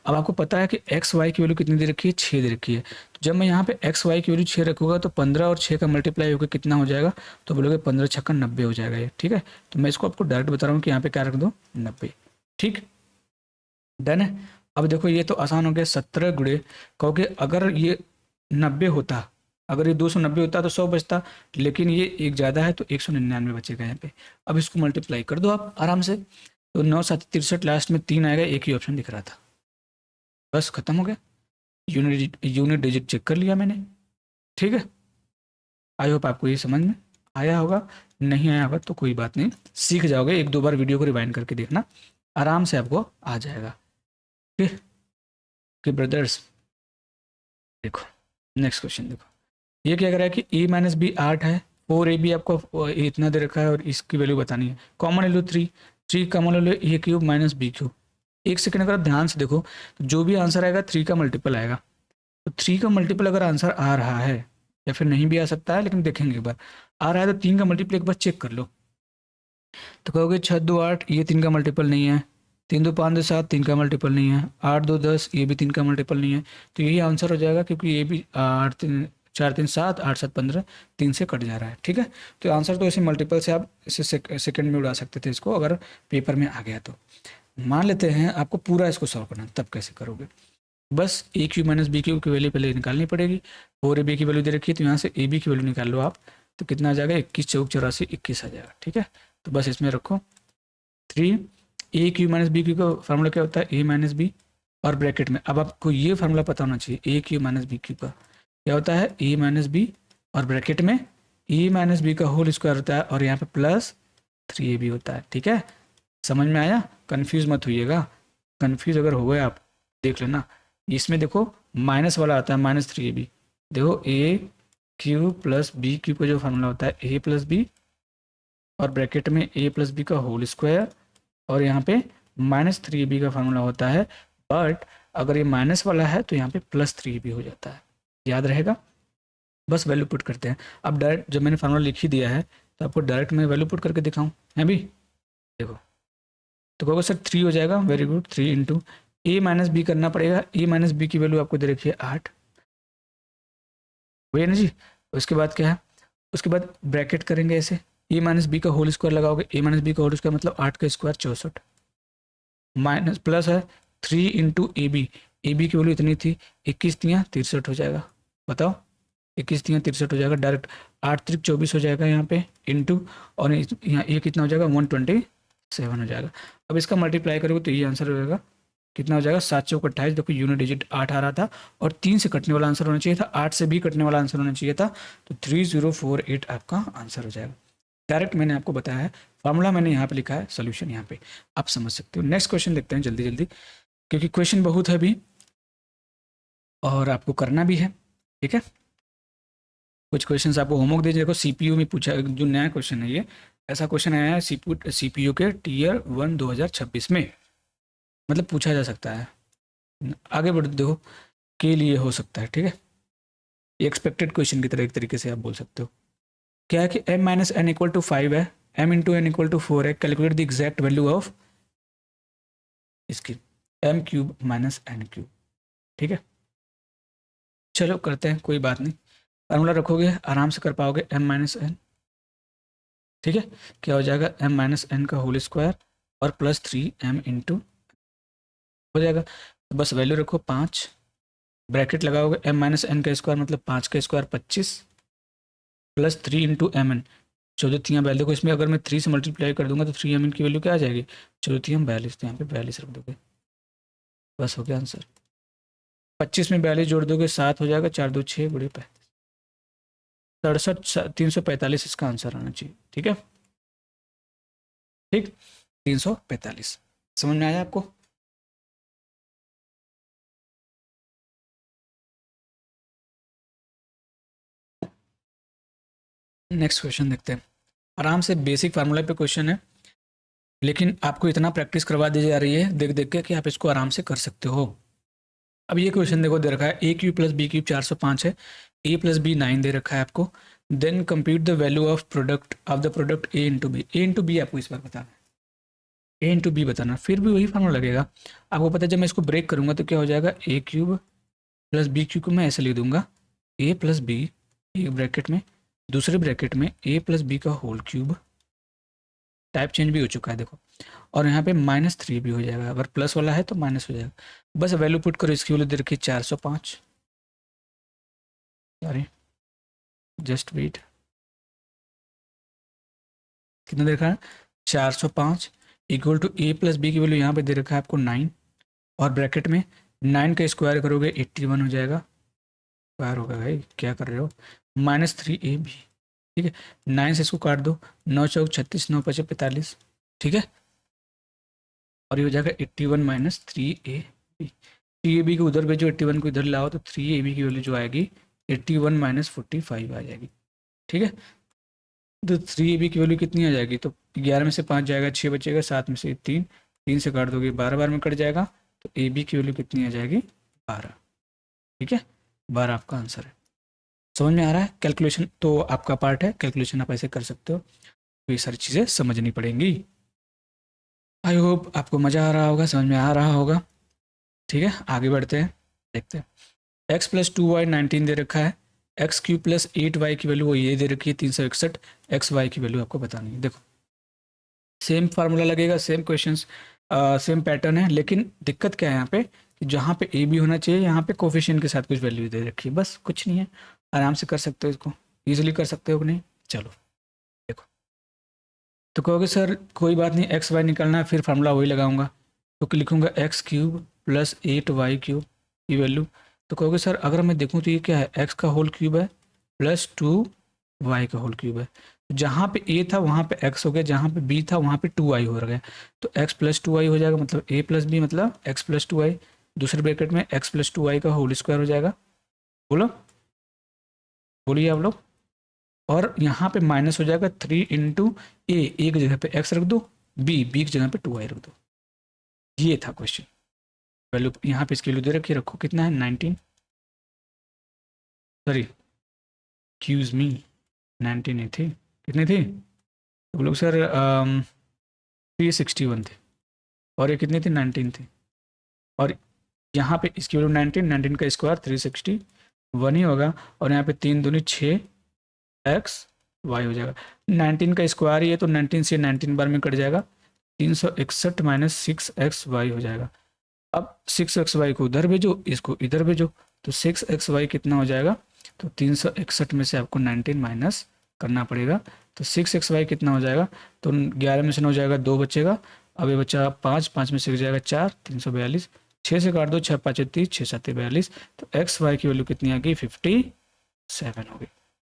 अब आपको पता है कि एक्स वाई की वैल्यू कितनी दे रखी है, 6 दे रखी है, तो जब मैं यहाँ पे एक्स वाई की वैल्यू 6 रखूँगा तो 15 और 6 का मल्टीप्लाई होकर कितना हो जाएगा, तो बोलोगे 15 छक्का 90 हो जाएगा ये, ठीक है। तो मैं इसको आपको डायरेक्ट बता रहा हूँ कि यहाँ पे क्या रख दो 90, ठीक, डन है। अब देखो ये तो आसान हो गया, 17 गुणे कहोगे, अगर ये 90 होता, अगर ये 290 होता तो 100 बचता, लेकिन ये एक ज़्यादा है तो 199 बचेगा यहाँ पे। अब इसको मल्टीप्लाई कर दो आप आराम से, तो 9 7 63, लास्ट में 3 आएगा, एक ही ऑप्शन दिख रहा था, बस खत्म हो गया। यूनिट डिजिट चेक कर लिया मैंने, ठीक है। आई होप आपको ये समझ में आया होगा, नहीं आया होगा तो कोई बात नहीं, सीख जाओगे, एक दो बार वीडियो को रिवाइंड करके देखना, आराम से आपको आ जाएगा, ठीक है। कि ब्रदर्स देखो, नेक्स्ट क्वेश्चन देखो, ये क्या कर रहा है कि ए माइनस बी 8 है, 4ab आपको इतना दे रखा है और इसकी वैल्यू बतानी है, कॉमन ले लो 3 कॉमन ले लो, ए क्यूब माइनस बी क्यूब। एक सेकंड अगर आप ध्यान से देखो तो जो भी आंसर आएगा 3 का मल्टीपल आएगा, तो 3 का मल्टीपल अगर आंसर आ रहा है, या फिर नहीं भी आ सकता है लेकिन देखेंगे एक बार, आ रहा है तो 3 का मल्टीपल एक बार चेक कर लो, तो कहोगे 6 2 8, ये 3 का मल्टीपल नहीं है, 3 2 5 2 7, 3 का मल्टीपल नहीं है, 8 2 10, ये भी 3 का मल्टीपल नहीं है, तो यही आंसर हो जाएगा, क्योंकि ये भी 8 3 4 3 7, 8 7 15, 3 से कट जा रहा है, ठीक है। तो आंसर तो ऐसे मल्टीपल से आप इसे सेकंड में उड़ा सकते थे इसको, अगर पेपर में आ गया तो। मान लेते हैं आपको पूरा इसको सॉल्व करना, तब कैसे करोगे, बस ए क्यू माइनस बी क्यू की वैल्यू पहले निकालनी पड़ेगी, 4ab की वैल्यू दे रखी है, तो यहाँ से ए बी की वैल्यू निकाल लो आप, तो कितना आ जाएगा 21 चौक 84, 21 आ जाएगा, ठीक है। तो बस इसमें रखो 3, ए क्यू माइनस बी क्यू का फार्मूला क्या होता है, ए माइनस बी, और ब्रैकेट में अब आपको ये फार्मूला पता होना चाहिए, ए क्यू माइनस बी क्यू का क्या होता है, ए माइनस बी, और ब्रैकेट में ए माइनस बी का होल स्क्वायर होता है, और यहाँ पे प्लस 3ab होता है, ठीक है। समझ में आया, कन्फ्यूज मत होइएगा, कन्फ्यूज अगर हो गए आप देख लेना, इसमें देखो माइनस वाला आता है -3ab, देखो ए क्यू प्लस बी क्यू का जो फार्मूला होता है ए प्लस बी, और ब्रैकेट में ए प्लस बी का होल स्क्वायर, और यहाँ पे -3ab का फार्मूला होता है, बट अगर ये माइनस वाला है तो यहाँ पे +3ab हो जाता है, याद रहेगा। बस वैल्यू पुट करते हैं, अब डायरेक्ट जब मैंने फार्मूला लिख ही दिया है तो आपको डायरेक्ट मैं वैल्यू पुट करके दिखाऊँ है भी, देखो, तो कहोगे सर 3 हो जाएगा, वेरी गुड, 3 इंटू ए माइनस बी करना पड़ेगा, ए माइनस बी की वैल्यू आपको दे रखी है 8, वही ना जी। उसके बाद क्या है, उसके बाद ब्रैकेट करेंगे ऐसे, ए माइनस बी का होल स्क्वायर लगाओगे, ए माइनस बी का होल स्क्वायर मतलब 8 का स्क्वायर 64, माइनस प्लस है 3 इंटू ए बी की वैल्यू इतनी थी, 21 तियाँ 63 हो जाएगा, बताओ 21 तियाँ 63 हो जाएगा, डायरेक्ट 8 3 24 हो जाएगा यहाँ पे, इंटू, और यहाँ ये कितना हो जाएगा 127 हो जाएगा। अब इसका मल्टीप्लाई करोगे तो ये आंसर हो जाएगा, कितना हो जाएगा 7 चौक 28, देखो यूनिट डिजिट 8 आ रहा था, और 3 से कटने वाला आंसर होना चाहिए था, 8 से भी कटने वाला आंसर होना चाहिए था, तो 3048 आपका आंसर हो जाएगा। डायरेक्ट मैंने आपको बताया है, फार्मूला मैंने यहाँ पे लिखा है, सोल्यूशन यहाँ पे आप समझ सकते हो। नेक्स्ट क्वेश्चन देखते हैं जल्दी जल्दी, क्योंकि क्वेश्चन बहुत है अभी और आपको करना भी है, ठीक है। कुछ क्वेश्चन आपको होमवर्क दीजिए, देखो सीपीयू में पूछा, जो नया क्वेश्चन है ये, ऐसा क्वेश्चन आया है सीपीयू के टीयर 1 2026 में, मतलब पूछा जा सकता है, आगे बढ़ देखो के लिए हो सकता है, ठीक है। एक्सपेक्टेड क्वेश्चन की तरह एक तरीके से आप बोल सकते हो। क्या है कि m minus n equal to 5 है, m into n equal to 4 है, calculate the exact value of इसकी m cube minus n cube, ठीक है। चलो करते हैं, कोई बात नहीं, फार्मूला रखोगे आराम से कर पाओगे, m माइनस एन, ठीक है। क्या हो जाएगा m माइनस एन का होल स्क्वायर और प्लस 3m इंटू हो जाएगा, तो बस वैल्यू रखो 5, ब्रैकेट लगाओगे m माइनस एन का स्क्वायर मतलब 5 का square 25, plus 3 into m n, 14 value को इसमें अगर मैं 3 से मल्टीप्लाई कर दूंगा तो 3 एम एन की वैल्यू क्या आ जाएगी, 14 42, तो यहाँ पे 42 रख दोगे, बस हो गया आंसर। 25 में 42 जोड़ दोगे 7 हो जाएगा, 4 2 6 बड़े 67, 345 इसका आंसर आना चाहिए। ठीक है, ठीक, 345। समझ में आया आपको? नेक्स्ट क्वेश्चन देखते हैं। आराम से बेसिक फार्मूला पे क्वेश्चन है, लेकिन आपको इतना प्रैक्टिस करवा दी जा रही है देख देख के कि आप इसको आराम से कर सकते हो। अब ये क्वेश्चन देखो दे रखा है ए क्यूब प्लस बी क्यूब 405 है, ए प्लस बी 9 दे रखा है आपको, then compute the value of the product a into b. A into b आपको इस बार बताना है, ए इंटू बी बताना, फिर भी वही फार्मूला लगेगा। आपको पता है जब मैं इसको ब्रेक करूंगा तो क्या हो जाएगा, ए क्यूब प्लस बी क्यूब को मैं ऐसे लिख दूंगा, ए प्लस बी एक ब्रैकेट में, दूसरे ब्रैकेट में ए प्लस बी का होल क्यूब, टाइप चेंज भी हो चुका है देखो, और यहाँ पे -3 भी हो जाएगा, अगर प्लस वाला है तो माइनस हो जाएगा। बस वैल्यू पुट करो, इसकी वैल्यू दे रखी 405, सॉरी जस्ट वेट, कितना दे रखा है 405 equal to a plus B की वैल्यू यहाँ पे दे रखा है आपको 9, और ब्रैकेट में 9 का स्क्वायर करोगे 81 हो जाएगा, स्क्वायर होगा भाई क्या कर रहे हो, -3ab, ठीक है, 9 से इसको काट दो, 9 चौक 36, 9 पचे 45, ठीक है, और ये हो जाएगा 81 माइनस 3ab, 3ab को उधर भेजो, 81 को इधर लाओ तो 3ab की वैल्यू जो आएगी 81 माइनस 45 आ जाएगी। ठीक है, तो 3ab की वैल्यू कितनी आ जाएगी, तो 11 में से 5 जाएगा, 6 बचेगा, 7 में से 3, 3 से काट दोगे 12 बार में कट जाएगा, तो ab की वैल्यू कितनी आ जाएगी 12। ठीक है, 12 आपका आंसर है। समझ में आ रहा है? कैलकुलेशन तो आपका पार्ट है, कैलकुलेशन आप ऐसे कर सकते हो, तो ये सारी चीज़ें समझनी पड़ेंगी। आई होप आपको मज़ा आ रहा होगा, समझ में आ रहा होगा। ठीक है, आगे बढ़ते हैं, देखते हैं। x प्लस 2y 19 दे रखा है, एक्स क्यू प्लस 8y की वैल्यू वो ये दे रखी है 361, एक्स वाई की वैल्यू आपको बतानी है। देखो सेम फार्मूला लगेगा, सेम क्वेश्चंस, सेम पैटर्न है, लेकिन दिक्कत क्या है यहाँ पे कि जहाँ पे ए बी होना चाहिए यहाँ पे कोफिशिएंट के साथ कुछ वैल्यू दे रखी है, बस कुछ नहीं है, आराम से कर सकते हो इसको, ईजिली कर सकते हो कि नहीं। चलो देखो, तो कहोगे सर कोई बात नहीं, एक्स वाई निकालना है, फिर फार्मूला वही लगाऊंगा, तो लिखूंगा x cube plus 8y cube की वैल्यू। तो कहोगे सर अगर मैं देखूँ तो ये क्या है, एक्स का होल क्यूब है प्लस 2y का होल क्यूब है, जहाँ पे a था वहाँ पे x हो गया, जहाँ पे b था वहाँ पे 2y हो गया, तो x प्लस 2y हो जाएगा, मतलब a प्लस बी मतलब x प्लस 2y, दूसरे ब्रैकेट में x प्लस 2y का होल स्क्वायर हो जाएगा। बोलो, बोलिए आप लोग। और यहाँ पे माइनस हो जाएगा 3 इंटू ए की जगह पे x रख दो, b की जगह पे 2y रख दो। ये था क्वेश्चन, वैल्यू यहाँ पे इसकी वैल्यू दे रखी, रखो कितना है 19, सॉरी एक्सक्यूज मी 19 नहीं थी, कितनी थी तो लोग सर 361 थे, और ये कितनी थी 19 थी, और यहाँ पे इसकी वैल्यू 19 का स्क्वायर 361 ही होगा, और यहाँ पे 3 दूनी 6 एक्स वाई हो जाएगा, 19 का स्क्वायर ही है तो 19 से 19 बार में कट जाएगा, 361 माइनस 6xy हो जाएगा। अब 6xy को उधर भेजो, इसको इधर भेजो, तो 6xy कितना हो जाएगा, तो 361 में से आपको 19 माइनस करना पड़ेगा, तो 6xy कितना हो जाएगा, तो 11 में से 9 जाएगा, 2 बचेगा, अब ये बचा 5, 5 में से जाएगा 4, 342, 6 से काट दो, 6 5 30, 6 7 42, तो एक्स वाई की वैल्यू कितनी आ गई 57 हो गई,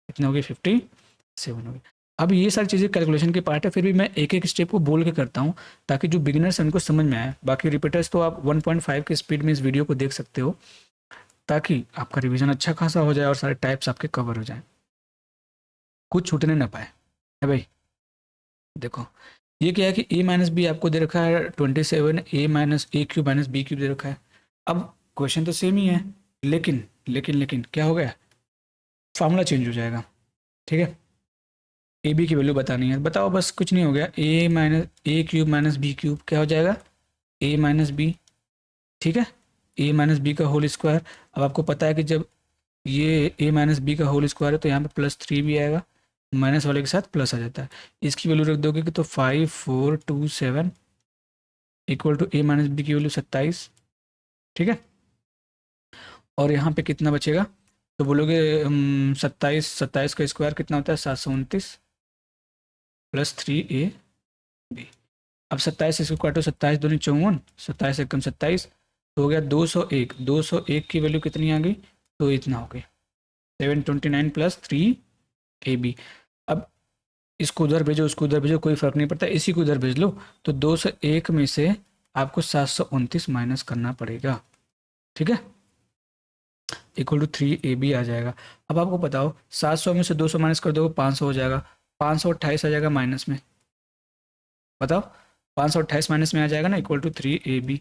कितनी हो गई 57 हो गई। अब ये सारी चीज़ें कैलकुलेशन के पार्ट है, फिर भी मैं एक एक स्टेप को बोल के करता हूँ ताकि जो बिगिनर्स हैं उनको समझ में आए, बाकी रिपीटर्स तो आप 1.5 के स्पीड में इस वीडियो को देख सकते हो, ताकि आपका रिवीजन अच्छा खासा हो जाए और सारे टाइप्स आपके कवर हो जाएं, कुछ छूटने ना पाए है भाई। देखो ये क्या है कि a माइनस बी आपको दे रखा है 27, a minus A cube minus B cube दे रखा है। अब क्वेश्चन तो सेम ही है, लेकिन लेकिन लेकिन क्या हो गया, फार्मूला चेंज हो जाएगा। ठीक है, ए बी की वैल्यू बतानी है, बताओ बस, कुछ नहीं हो गया, a minus A cube minus B cube क्या हो जाएगा a माइनस बी, ठीक है, a माइनस बी का होल स्क्वायर। अब आपको पता है कि जब ये a माइनस बी का होल स्क्वायर है तो यहाँ पे +3 भी आएगा, माइनस वाले के साथ प्लस आ जाता है, इसकी वैल्यू रख दोगे कि तो 5427 equal to a minus B की वैल्यू 27। ठीक है, और यहाँ पे कितना बचेगा, तो बोलोगे 27, 27 का स्क्वायर कितना होता है 729 प्लस 3ab। अब 27 इसको काटो, 27 दूनी 54, 27 एकम 27, तो हो गया 201। 201 की वैल्यू कितनी आ गई, तो इतना हो गई 729 प्लस 3ab। अब इसको उधर भेजो, उसको उधर भेजो, कोई फर्क नहीं पड़ता, इसी को उधर भेज लो। तो 201 में से आपको 729 माइनस करना पड़ेगा, ठीक है, इक्वल टू 3ab आ जाएगा। अब आपको बताओ 700 में से 200 माइनस कर दो 500 हो जाएगा, 528 आ जाएगा माइनस में, बताओ 528 माइनस में आ जाएगा ना, इक्वल टू 3ab।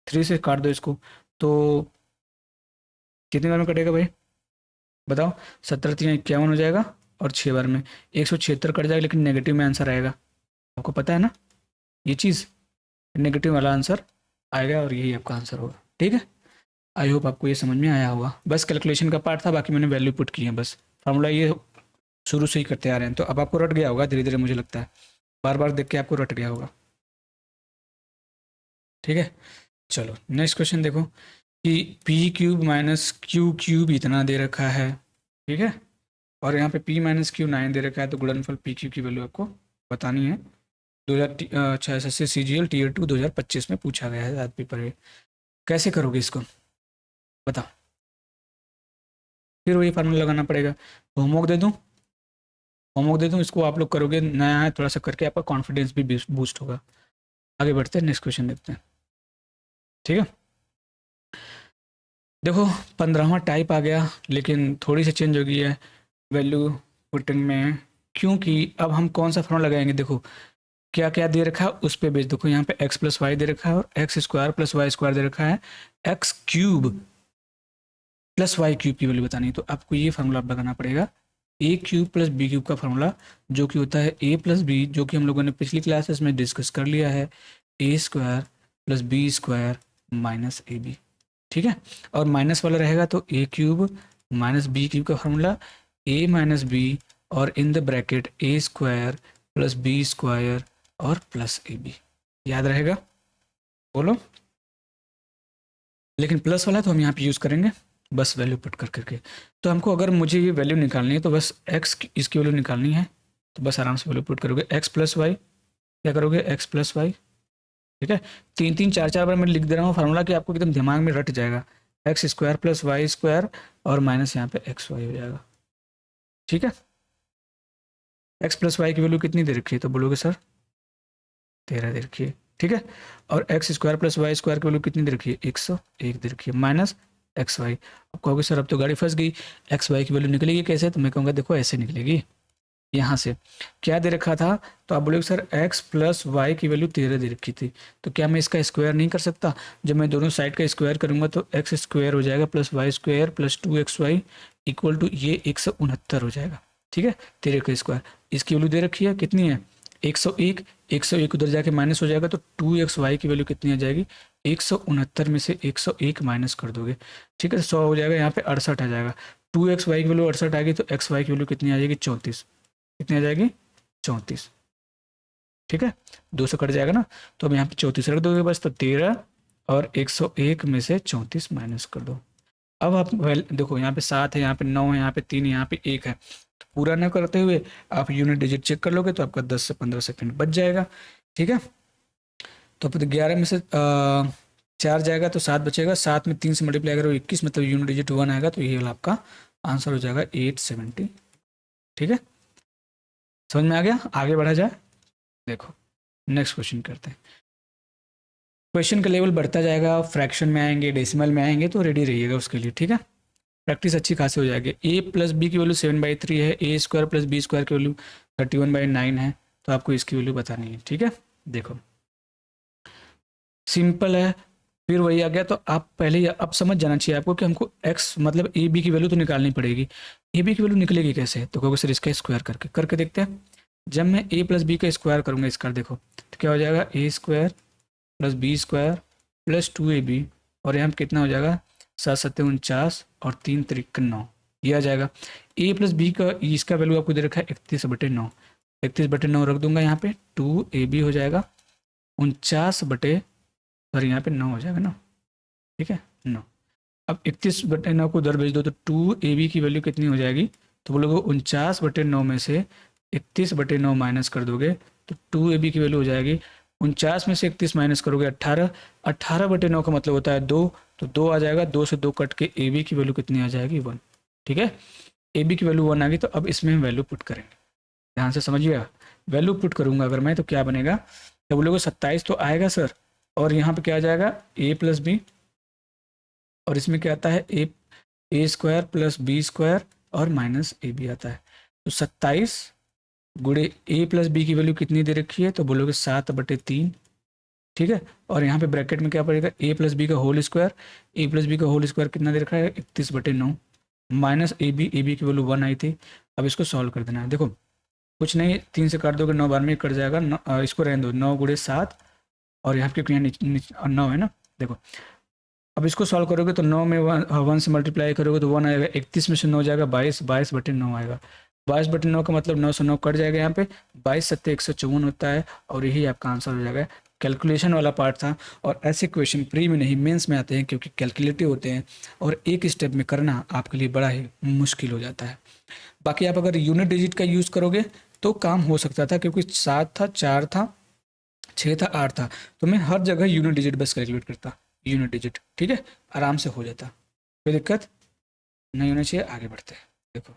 3 से काट दो इसको, तो कितने बार में कटेगा भाई बताओ, 17×3 = 51 हो जाएगा, और 6 बार में 176 कट जाएगा, लेकिन नेगेटिव में आंसर आएगा, आपको पता है ना ये चीज़, नेगेटिव वाला आंसर आएगा और यही आपका आंसर होगा, ठीक है। आई होप आपको ये समझ में आया होगा, बस कैलकुलेशन का पार्ट था, बाकी मैंने वैल्यू पुट की है, बस फार्मूला ये शुरू से ही करते आ रहे हैं, तो अब आपको रट गया होगा धीरे धीरे, मुझे लगता है बार बार देख के आपको रट गया होगा, ठीक है। चलो नेक्स्ट क्वेश्चन देखो कि P cube minus Q cube इतना दे रखा है, ठीक है, और यहाँ पे p माइनस क्यू 9 दे रखा है, तो गुणनफल पी क्यू की वैल्यू आपको बतानी है। 2006 से CGL Tier 2 2025 में पूछा गया है आज पेपर में। कैसे करोगे इसको बताओ, फिर वही फार्मूला लगाना पड़ेगा। होमवर्क दे दूँ, होमवर्क दे दूँ, इसको आप लोग करोगे, नया है थोड़ा सा करके आपका कॉन्फिडेंस भी बूस्ट होगा। आगे बढ़ते हैं, नेक्स्ट क्वेश्चन देखते हैं, ठीक है। देखो 15वां टाइप आ गया, लेकिन थोड़ी सी चेंज हो गई है वैल्यू पुटिंग में, क्योंकि अब हम कौन सा फॉर्मूला लगाएंगे। देखो क्या क्या दे रखा है उस पे बेस, देखो यहाँ पे x प्लस वाई दे रखा है और x square plus Y square दे रखा है, x cube plus Y cube की वैल्यू बतानी है, तो आपको ये फार्मूला लगाना पड़ेगा, A cube plus B cube का फार्मूला, जो कि होता है ए प्लस बी, जो कि हम लोगों ने पिछली क्लासेस में डिस्कस कर लिया है, A square plus B square minus A B, ठीक है। और माइनस वाला रहेगा तो A cube minus B cube का फार्मूला, ए माइनस बी और in the bracket A square plus B square और प्लस ए बी, याद रहेगा, बोलो। लेकिन प्लस वाला तो हम यहाँ पे यूज़ करेंगे बस वैल्यू पुट कर करके। तो हमको अगर मुझे ये वैल्यू निकालनी है तो बस एक्स इसकी वैल्यू निकालनी है, तो बस आराम से वैल्यू पुट करोगे, एक्स प्लस वाई, क्या करोगे एक्स प्लस वाई, ठीक है। 3 3 4 4 बार मैं लिख दे रहा हूँ फार्मूला कि आपको एकदम दिमाग में रट जाएगा, x square plus Y square और माइनस यहाँ पे एक्स वाई हो जाएगा, ठीक है। एक्स प्लस वाई की वैल्यू कितनी दे रखी है, तो बोलोगे सर 13 दे रखी है, ठीक है। और x square plus Y square की वैल्यू कितनी दे रखी है 101 दे रखी है, माइनस एक्स वाई। अब कहोगे सर अब तो गाड़ी फंस गई, एक्स वाई की वैल्यू निकलेगी कैसे, तो मैं कहूँगा देखो ऐसे निकलेगी, यहाँ से क्या दे रखा था, तो आप बोलोगे सर एक्स प्लस वाई की वैल्यू 13 दे रखी थी, तो क्या मैं इसका स्क्वायर नहीं कर सकता, जब मैं दोनों साइड का स्क्वायर करूंगा तो एक्स स्क्वायर हो जाएगा plus Y square plus 2xy equal to ये 169 हो जाएगा, ठीक है। 13 का स्क्वायर, इसकी वैल्यू दे रखी है कितनी है 101, 101 उधर जाके माइनस हो जाएगा, तो 2xy की वैल्यू कितनी आ जाएगी 169 में से 101 माइनस कर दोगे, ठीक है, 100 हो जाएगा, यहाँ पे 68 आ जाएगा, 2xy की वैल्यू 68 आ गई, तो xy की वैल्यू कितनी आ जाएगी 34, कितनी आ जाएगी 34, ठीक है, 200 कट जाएगा ना, तो अब यहाँ पे 34 रख दोगे बस, तो 13 और 101 में से 34 माइनस कर दो। अब आप देखो यहाँ पे 7 है, यहाँ पे 9 है, यहाँ पे 3 है, यहाँ पे 1 है, तो पूरा ना करते हुए आप यूनिट डिजिट चेक कर लोगे तो आपका 10 से 15 सेकंड बच जाएगा, ठीक है। तो फिर 11 में से 4 जाएगा तो 7 बचेगा, 7 में 3 से मल्टीप्लाई करो 21, मतलब यूनिट डिजिट 1 आएगा, तो ये वाला आपका आंसर हो जाएगा 870, ठीक है। समझ में आ गया, आगे बढ़ा जाए, देखो नेक्स्ट क्वेश्चन करते हैं। क्वेश्चन का लेवल बढ़ता जाएगा, फ्रैक्शन में आएंगे, डेसिमल में आएंगे, तो रेडी रहिएगा उसके लिए, ठीक है। प्रैक्टिस अच्छी खासी हो जाएगी। ए प्लस बी की वैल्यू 7/3 है, A square plus B square की वैल्यू 31/9 है, तो आपको इसकी वैल्यू बतानी है, ठीक है। देखो सिंपल है, फिर वही आ गया, तो आप पहले ही अब समझ जाना चाहिए आपको कि हमको एक्स मतलब ए बी की वैल्यू तो निकालनी पड़ेगी। ए बी की वैल्यू निकलेगी कैसे, तो कहोगे सर इसका स्क्वायर करके करके देखते हैं। जब मैं ए प्लस बी का स्क्वायर करूँगा इसका, देखो तो क्या हो जाएगा A square plus B square plus 2ab, और यहाँ पे कितना हो जाएगा 7 7 49 और 3 3 9, ये आ जाएगा। ए प्लस बी का इसका वैल्यू आपको दे रखा है 31/9, 31/9 रख दूंगा यहाँ पे, 2ab हो जाएगा 49 बटे, सॉरी यहाँ पे 9 हो जाएगा ना, ठीक है 9, अब 31/9 को उधर भेज दो तो 2ab की वैल्यू कितनी हो जाएगी, तो बोलोगे 49/9 में से 31/9 माइनस कर दोगे तो 2ab की वैल्यू हो जाएगी 49 में से 31 माइनस करोगे 18, 18/9 का मतलब होता है 2, तो 2 आ जाएगा, 2 से 2 कट के ab की वैल्यू कितनी आ जाएगी 1। ठीक है, ab की वैल्यू 1 आ गई, तो अब इसमें हम वैल्यू पुट करेंगे, ध्यान से समझिएगा। वैल्यू पुट करूंगा अगर मैं तो क्या बनेगा, तो बोलोगे 27 तो आएगा सर, और यहाँ पे क्या आ जाएगा a प्लस बी, और इसमें क्या आता है A square plus B square और माइनस ए बी आता है। तो 27 गुणे ए प्लस बी की वैल्यू कितनी दे रखी है, तो बोलोगे 7/3। ठीक है, और यहाँ पे ब्रैकेट में क्या पड़ेगा, ए प्लस बी का होल स्क्वायर, ए प्लस बी का होल स्क्वायर कितना दे रखा है 31/9 माइनस ए बी की वैल्यू 1 आई थी। अब इसको सॉल्व कर देना है, देखो कुछ नहीं, 3 से काट दोगे 9 बार में कट जाएगा, इसको रहने दो, 9 गुणे 7, और यहाँ पे क्योंकि 9 है ना, देखो अब इसको सॉल्व करोगे तो 9 में 1 से मल्टीप्लाई करोगे तो 1 आएगा, 31 में से 9 जाएगा 22, 22/9 आएगा, 22/9 का मतलब 9 से 9 कट जाएगा, यहाँ पे 22 सत्ते 154 होता है, और यही आपका आंसर हो जाएगा। कैलकुलेशन वाला पार्ट था, और ऐसे क्वेश्चन प्री में नहीं मेंस में आते हैं क्योंकि कैलकुलेटिव होते हैं, और एक स्टेप में करना आपके लिए बड़ा ही मुश्किल हो जाता है। बाकी आप अगर यूनिट डिजिट का यूज़ करोगे तो काम हो सकता था, क्योंकि 7 था, 4 था, 6 था, 8 था, तो मैं हर जगह यूनिट डिजिट बस कैलकुलेट करता, यूनिट डिजिट। ठीक है, आराम से हो जाता, कोई दिक्कत नहीं होना चाहिए। आगे बढ़ते हैं, देखो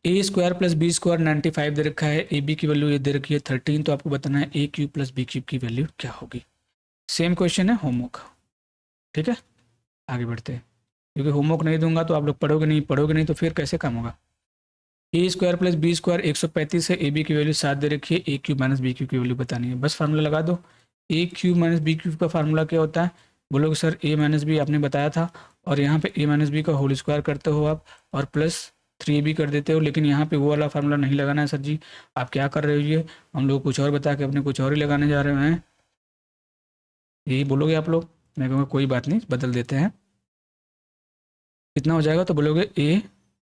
ए स्क्वायर प्लस बी स्क्वायर 95 दे रखा है, ए बी की वैल्यू ये दे रखी है 13, तो आपको बताना है ए क्यूब प्लस बी क्यूब की वैल्यू क्या होगी। सेम क्वेश्चन है होमवर्क। ठीक है, आगे बढ़ते हैं, क्योंकि होमवर्क नहीं दूंगा तो आप लोग पढ़ोगे नहीं तो फिर कैसे काम होगा। ए स्क्वायर प्लस बी स्क्वायर 135 है, ए बी की वैल्यू 7 दे रखी है, ए क्यूब माइनस बी क्यूब की वैल्यू बतानी है, बस फार्मूला लगा दो। ए क्यूब माइनस बी क्यूब का फार्मूला क्या होता है, बोलोगे सर ए माइनस बी आपने बताया था, और यहाँ पे ए माइनस बी का होल स्क्वायर करते हो आप, और प्लस 3ab कर देते हो, लेकिन यहाँ पे वो वाला फार्मूला नहीं लगाना है सर जी, आप क्या कर रहे हो, ये हम लोग कुछ और बता के अपने कुछ और ही लगाने जा रहे हैं, यही बोलोगे आप लोग। मैं कहूँगा कोई बात नहीं, बदल देते हैं। कितना हो जाएगा, तो बोलोगे ए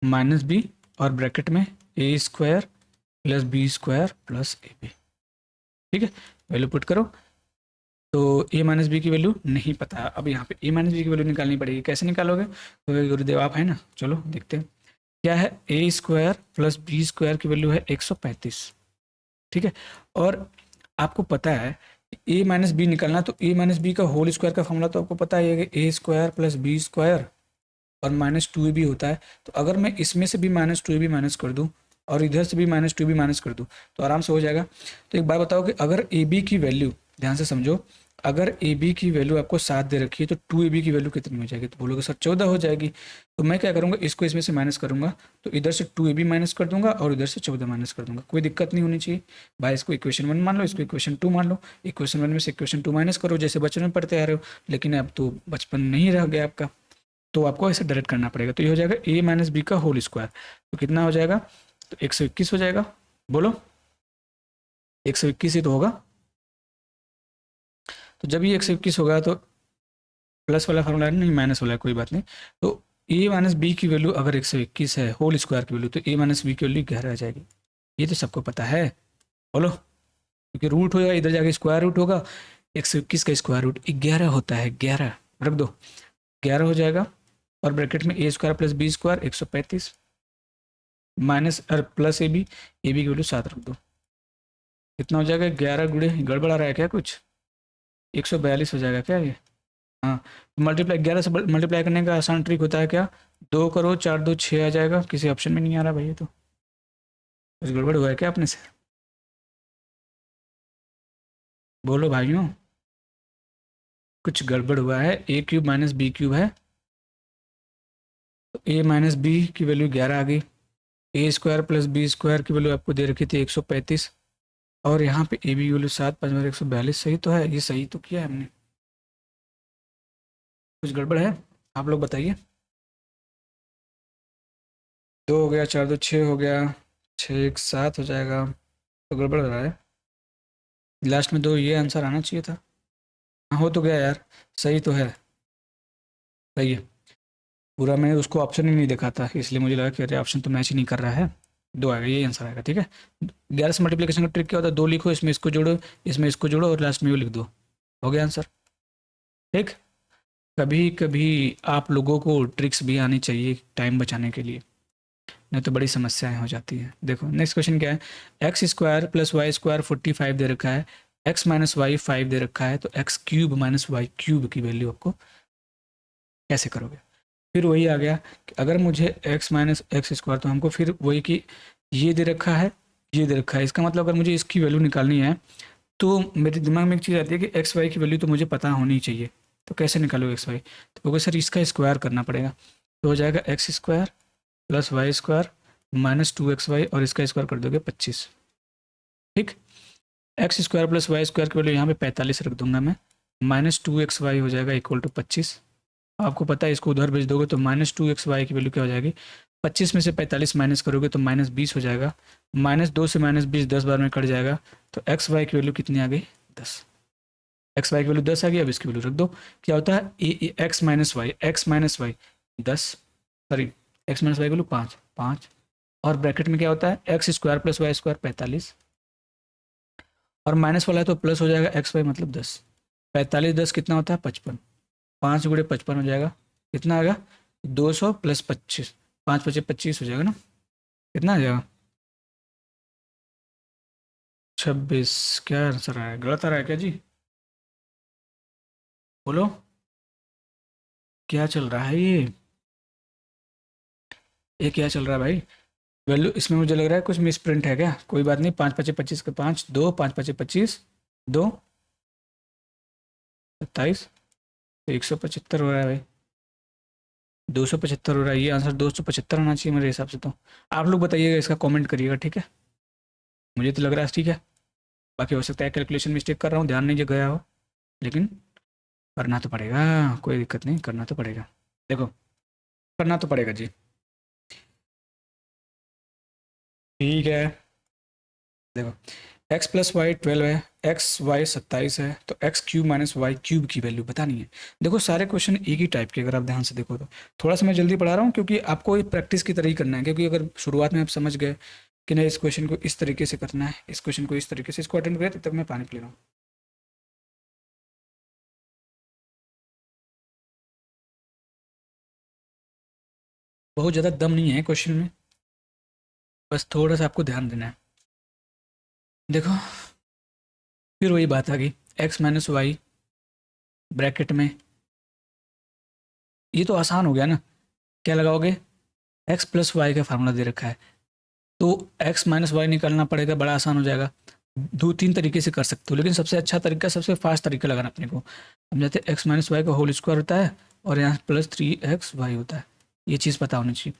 माइनस बी और ब्रैकेट में A square plus B square plus A B. ठीक है, वैल्यू पुट करो, तो ए माइनस बी की वैल्यू नहीं पता, अब यहाँ पे ए माइनस बी की वैल्यू निकालनी पड़ेगी, कैसे निकालोगे, तो गुरुदेव आप है ना, चलो देखते हैं क्या है। A square plus B square की वैल्यू है 135। ठीक है, और आपको पता है ए माइनस बी निकालना, तो ए माइनस बी का होल स्क्वायर का फॉर्मूला तो आपको पता ही है कि ए स्क्वायर प्लस बी स्क्वायर और -2ab होता है। तो अगर मैं इसमें से भी -2ab माइनस कर दूं और इधर से भी -2ab माइनस कर दूं तो आराम से हो जाएगा। तो एक बार बताओ कि अगर ab की वैल्यू, ध्यान से समझो, अगर ab की वैल्यू आपको 7 दे रखी है तो 2ab की वैल्यू कितनी हो जाएगी, तो बोलोगे सर 14 हो जाएगी। तो मैं क्या करूँगा, इसको इसमें से माइनस करूँगा, तो इधर से 2ab माइनस कर दूंगा और इधर से 14 माइनस कर दूंगा, कोई दिक्कत नहीं होनी चाहिए भाई। इसको इक्वेशन 1 मान लो, इसको इक्वेशन 2 मान लो, इक्वेशन 1 में से इक्वेशन 2 माइनस करो, जैसे बचपन में पढ़ते आ रहे हो, लेकिन अब तो बचपन नहीं रह गया आपका, तो आपको ऐसे डायरेक्ट करना पड़ेगा। तो ये हो जाएगा ए माइनस बी का होल स्क्वायर, तो कितना हो जाएगा, तो 121 हो जाएगा। बोलो 121 ही तो होगा, तो जब ये 121 होगा तो प्लस वाला फॉर्मूला है नहीं, माइनस वाला है, कोई बात नहीं। तो ए माइनस बी की वैल्यू अगर 121 है होल स्क्वायर की वैल्यू, तो ए माइनस बी की वैल्यू 11 आ जाएगी, ये तो सबको पता है। बोलो, क्योंकि रूट होगा इधर जाके स्क्वायर रूट होगा, 121 का स्क्वायर रूट 11 होता है, 11 रख दो, 11 हो जाएगा, और ब्रैकेट में A square plus B square 135 minus और प्लस ए बी की वैल्यू 7 रख दो, कितना हो जाएगा 11 गुणे, गड़बड़ आ रहा है क्या कुछ, 142 हो जाएगा क्या ये। हाँ, मल्टीप्लाई 11 से मल्टीप्लाई करने का आसान ट्रिक होता है क्या, 2 करो 4 2 6 आ जाएगा, किसी ऑप्शन में नहीं आ रहा भाई, ये तो कुछ गड़बड़ हुआ है क्या अपने से, बोलो भाइयों, कुछ गड़बड़ हुआ है। ए क्यूब माइनस बी क्यूब है, तो ए माइनस बी की वैल्यू 11 आ गई, ए स्क्वायर प्लस बी स्क्वायर की वैल्यू आपको दे रखी थी 135, और यहाँ पे ए बी की वैल्यू 7 5 142, सही तो है, ये सही तो किया है हमने, कुछ गड़बड़ है आप लोग बताइए। 2 हो गया, 4 2 6 हो गया, 6 1 7 हो जाएगा, तो गड़बड़ हो रहा है, लास्ट में 2 ये आंसर आना चाहिए था। हाँ हो तो गया यार, सही तो है, सही है पूरा, मैंने उसको ऑप्शन ही नहीं देखा था, इसलिए मुझे लगा कि अरे ऑप्शन तो मैच ही नहीं कर रहा है, 2 आएगा, ये आंसर आएगा। ठीक है, 11 से मल्टीप्लिकेशन का ट्रिक क्या होता है, 2 लिखो, इसमें इसको जोड़ो, इसमें इसको जोड़ो, और लास्ट में वो लिख दो, हो गया आंसर। ठीक, कभी कभी आप लोगों को ट्रिक्स भी आनी चाहिए टाइम बचाने के लिए, नहीं तो बड़ी समस्याएं हो जाती हैं। देखो नेक्स्ट क्वेश्चन क्या है, x square plus Y square 45 दे रखा है, एक्स माइनस वाई 5 दे रखा है, तो x cube minus y cube की वैल्यू आपको कैसे करोगे। फिर वही आ गया कि अगर मुझे एक्स माइनस एक्स स्क्वायर, तो हमको फिर वही कि ये दे रखा है, ये दे रखा है, इसका मतलब अगर मुझे इसकी वैल्यू निकालनी है तो मेरे दिमाग में एक चीज़ आती है कि एक्स वाई की वैल्यू तो मुझे पता होनी चाहिए, तो कैसे निकालो एक्स वाई, तो क्योंकि सर इसका स्क्वायर करना पड़ेगा, तो हो जाएगा x square plus Y square minus 2xy, और इसका स्क्वायर कर दोगे 25। ठीक, x square plus Y square की वैल्यू यहाँ पे 45 रख दूंगा मैं, -2xy हो जाएगा इक्वल टू 25। आपको पता है इसको उधर भेज दोगे तो -2xy की वैल्यू क्या हो जाएगी, 25 में से 45 माइनस करोगे तो -20 हो जाएगा, -2 से -20 10 बार में कट जाएगा, तो एक्स वाई की वैल्यू कितनी आ गई 10। एक्स वाई की वैल्यू 10 आ गई, अब इसकी वैल्यू रख दो, क्या होता है x minus y 10, sorry x minus y की वैल्यू 5, और ब्रैकेट में क्या होता है x square plus Y square 45, और माइनस वाला है तो प्लस हो जाएगा एक्स वाई मतलब 10, 45 10 कितना होता है 55, 5 गुणे 55 हो जाएगा, कितना आएगा 200 प्लस 25, 5 पचे 25 हो जाएगा ना, कितना आ जाएगा 26। क्या आंसर आया, गलत आ रहा है क्या जी, बोलो क्या चल रहा है ये क्या चल रहा है भाई, वैल्यू इसमें मुझे लग रहा है कुछ मिस प्रिंट है क्या, कोई बात नहीं, 5 पचे 25 का 5 2, 5 पचे 25 2, 27, तो 175 हो रहा है भाई, 275 हो रहा है, ये आंसर 275 आना चाहिए मेरे हिसाब से। तो आप लोग बताइएगा, इसका कमेंट करिएगा, ठीक है, मुझे तो लग रहा है ठीक है, बाकी हो सकता है कैलकुलेशन मिस्टेक कर रहा हूँ, ध्यान नहीं गया हो, लेकिन करना तो पड़ेगा, कोई दिक्कत नहीं, करना तो पड़ेगा, देखो करना तो पड़ेगा जी, ठीक है। देखो एक्स प्लस वाई 12 है, एक्स वाई 27 है, तो x cube minus y cube की वैल्यू बतानी है। देखो सारे क्वेश्चन एक ही टाइप के, अगर आप ध्यान से देखो तो थोड़ा सा मैं जल्दी पढ़ा रहा हूँ क्योंकि आपको ये प्रैक्टिस की तरह ही करना है, क्योंकि अगर शुरुआत में आप समझ गए कि नहीं इस क्वेश्चन को इस तरीके से करना है, इस क्वेश्चन को इस तरीके से, इसको अटेंड करें, तब तक मैं पानी पी रहा हूँ। बहुत ज़्यादा दम नहीं है क्वेश्चन में, बस थोड़ा सा आपको ध्यान देना है। देखो फिर वही बात आ गई, एक्स माइनस वाई ब्रैकेट में, ये तो आसान हो गया ना, क्या लगाओगे, एक्स प्लस वाई का फार्मूला दे रखा है, तो एक्स माइनस वाई निकालना पड़ेगा, बड़ा आसान हो जाएगा। दो तीन तरीके से कर सकते हो, लेकिन सबसे अच्छा तरीका, सबसे फास्ट तरीका लगाना अपने को, हम जाते एक्स माइनस वाई का होल स्क्वायर होता है और यहाँ +3xy होता है, ये चीज़ पता होनी चाहिए।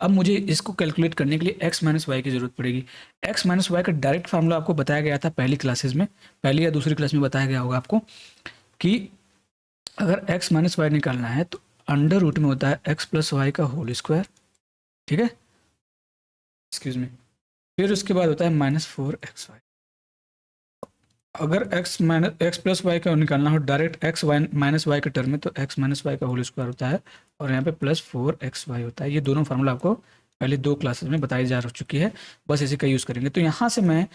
अब मुझे इसको कैलकुलेट करने के लिए एक्स माइनस वाई की ज़रूरत पड़ेगी। एक्स माइनस वाई का डायरेक्ट फार्मूला आपको बताया गया था पहली क्लासेज में, पहली या दूसरी क्लास में बताया गया होगा आपको कि अगर एक्स माइनस वाई निकालना है तो अंडर रूट में होता है एक्स प्लस वाई का होल स्क्वायर, ठीक है, एक्सक्यूज मी, फिर उसके बाद होता है -4xy। अगर एक्स प्लस वाई का निकालना हो direct x y minus y के टर्म में, तो एक्स माइनस वाई का होल स्क्वायर होता है और यहाँ पे +4xy होता है। ये दोनों फार्मूला आपको पहले दो क्लासेस में बताई जा चुकी है, बस इसी का यूज़ करेंगे। तो यहाँ से मैं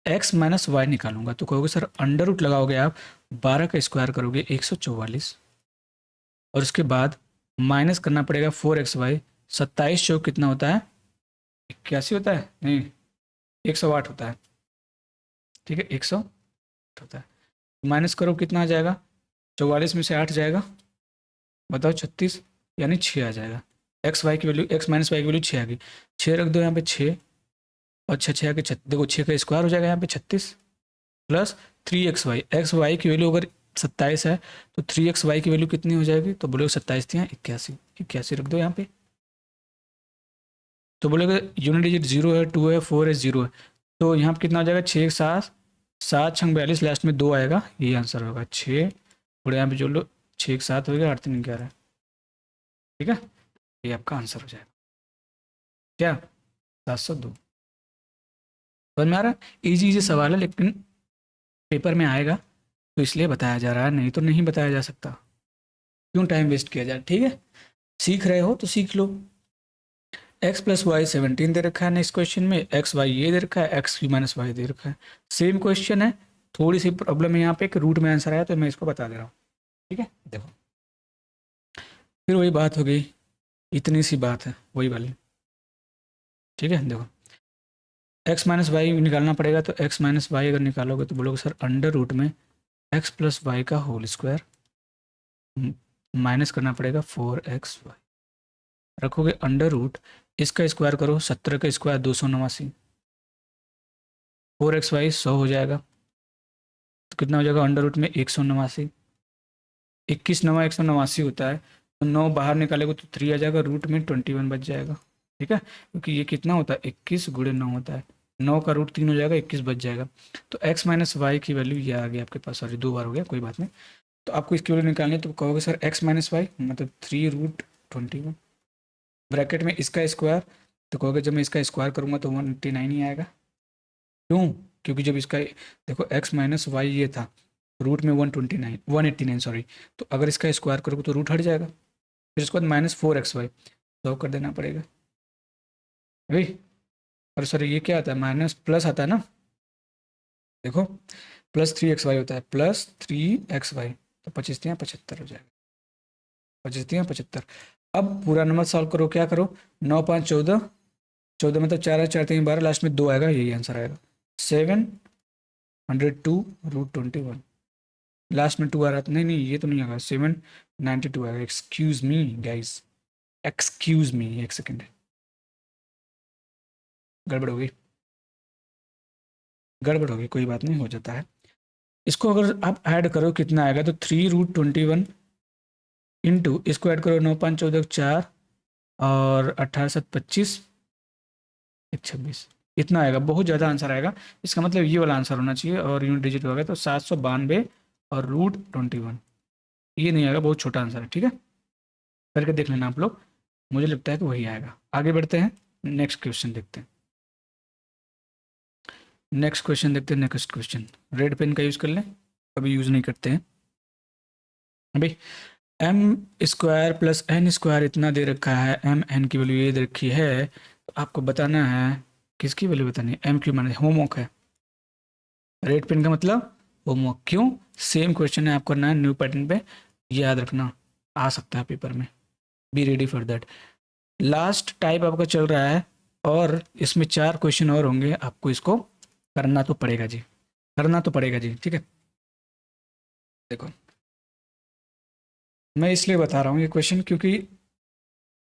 एक्स माइनस वाई निकालूंगा, तो कहोगे सर अंडर रूट लगाओगे आप, 12 का स्क्वायर करोगे 144, और उसके बाद माइनस करना पड़ेगा 4xy, 27 चौक कितना होता है 81 होता है, नहीं 108 होता है, ठीक है 108 होता है, माइनस करो कितना आ जाएगा, 44 में से 8 जाएगा, बताओ 36, यानी 6 आ जाएगा। एक्स वाई की वैल्यू, एक्स माइनस वाई की वैल्यू 6 आ गई, 6 रख दो यहाँ पे 6, और 6 आके देखो 6 का स्क्वायर हो जाएगा यहाँ पे 36, प्लस 3xy, एक्स वाई की वैल्यू अगर 27 है तो 3xy की वैल्यू कितनी हो जाएगी, तो बोलोगे 27 थी, 81, 81 रख दो यहाँ पे, तो बोलोगे यूनिट डिजिट 0 है, 2 है, 4 है, 0 है, तो यहाँ पे कितना हो जाएगा 6 7 7 6 42, लास्ट में 2 आएगा, ये आंसर होगा 6, और यहाँ पे जोड़ लो 6 7 हो गया, 8 3 11, ठीक है, ये आपका आंसर हो जाएगा, क्या 702। समझ में आ रहा है, इजी इजी सवाल है, लेकिन पेपर में आएगा तो इसलिए बताया जा रहा है, नहीं तो नहीं बताया जा सकता, क्यों टाइम वेस्ट किया जाए, ठीक है, सीख रहे हो तो सीख लो। एक्स प्लस वाई 17 दे रखा है नेक्स्ट क्वेश्चन में, एक्स वाई ये दे रखा है, x Q minus why they रखा है, सेम क्वेश्चन है, थोड़ी सी प्रॉब्लम है यहाँ पे कि रूट में आंसर आया, तो मैं इसको बता दे रहा हूँ, ठीक है। देखो फिर वही बात हो गई, इतनी सी बात है वही वाली। ठीक है, देखो एक्स माइनस वाई निकालना पड़ेगा, तो एक्स माइनस वाई अगर निकालोगे तो बोलोगे सर अंडर रूट में एक्स प्लस वाई का होल स्क्वायर माइनस करना पड़ेगा 4xy, रखोगे अंडर रूट, इसका स्क्वायर करो 17 का स्क्वायर 289, 4xy 100 हो जाएगा, तो कितना हो जाएगा अंडर रूट में 189, 21 9 189 होता है, तो 9 बाहर निकालेगा तो 3 आ जाएगा, रूट में 21 बच जाएगा। ठीक है, क्योंकि ये कितना होता है 21 गुणे 9 होता है, 9 का रूट 3 हो जाएगा, 21 बच जाएगा। तो x माइनस वाई की वैल्यू ये आ गई आपके पास, सॉरी 2 बार हो गया, कोई बात नहीं। तो आपको इसकी वैल्यू निकालनी है, तो कहोगे सर x माइनस वाई मतलब 3√21, ब्रैकेट में इसका स्क्वायर, तो कहोगे जब मैं इसका स्क्वायर करूँगा तो 189 ही आएगा। क्यों? क्योंकि जब इसका देखो x माइनस वाई ये था, रूट में 189 सॉरी, तो अगर इसका स्क्वायर करोगे तो रूट हट जाएगा, फिर उसके बाद -4xy सॉल्व कर देना पड़ेगा भाई। और सर ये क्या आता है, माइनस प्लस आता है ना, देखो +3xy होता है, +3xy, तो 25×75 हो जाएगा, 25×75। अब पूरा नंबर सॉल्व करो, क्या करो, 9 5 14, 14 मतलब 4 4 3 12, लास्ट में 2 आएगा, यही आंसर आएगा 702√21। लास्ट में 2 आ रहा था, नहीं नहीं ये तो नहीं आएगा, 792 आएगा। Excuse me guys, excuse me, एक सेकेंड, गड़बड़ हो गई, गड़बड़ हो गई, कोई बात नहीं, हो जाता है। इसको अगर आप ऐड करो कितना आएगा, तो 3√21 इंटू, इसको ऐड करो 9 5 14 4 और 18 7 25 1 26, इतना आएगा, बहुत ज़्यादा आंसर आएगा। इसका मतलब ये वाला आंसर होना चाहिए, और यूनिट डिजिट हो गया तो 792 और √21, ये नहीं आएगा, बहुत छोटा आंसर है। ठीक है, करके देख लेना आप लोग, मुझे लगता है कि वही आएगा। आगे बढ़ते हैं, नेक्स्ट क्वेश्चन देखते हैं, नेक्स्ट क्वेश्चन। रेड पेन का यूज़ कर लें, कभी यूज़ नहीं करते हैं अभी। M square plus n square इतना दे रखा है, एम एन की वैल्यू ये दे रखी है, तो आपको बताना है किसकी वैल्यू बतानी है, एम क्यू माने होमवर्क है, रेड पेन का मतलब होमवर्क। क्यों? सेम क्वेश्चन है, आपको करना है न्यू पैटर्न पे, याद रखना, आ सकता है पेपर में, be ready for that. Last type आपका चल रहा है, और इसमें 4 क्वेश्चन और होंगे, आपको इसको करना तो पड़ेगा जी, करना तो पड़ेगा जी। ठीक है, देखो मैं इसलिए बता रहा हूँ ये क्वेश्चन, क्योंकि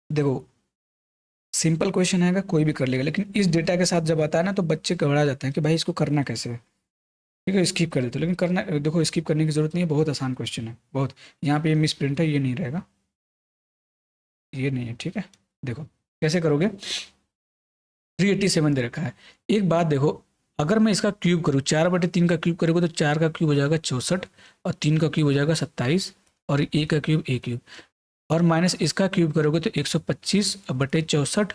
देखो सिंपल क्वेश्चन है, कोई भी कर लेगा, लेकिन इस डेटा के साथ जब आता है ना, तो बच्चे घबरा जाते हैं कि भाई इसको करना कैसे है। ठीक है, स्किप कर देते हो, लेकिन करना, देखो स्किप करने की जरूरत नहीं है, बहुत आसान क्वेश्चन है, बहुत। यहाँ पे ये मिस प्रिंट है, ये नहीं रहेगा, ये नहीं है। ठीक है, देखो कैसे करोगे, 387 दे रखा है। एक बात देखो, अगर मैं इसका क्यूब करूँ, 4/3 का क्यूब करोगे तो 4 का क्यूब हो जाएगा 64, और 3 का क्यूब हो जाएगा 27, और ए का क्यूब ए क्यूब, और माइनस इसका क्यूब करोगे तो 125/64,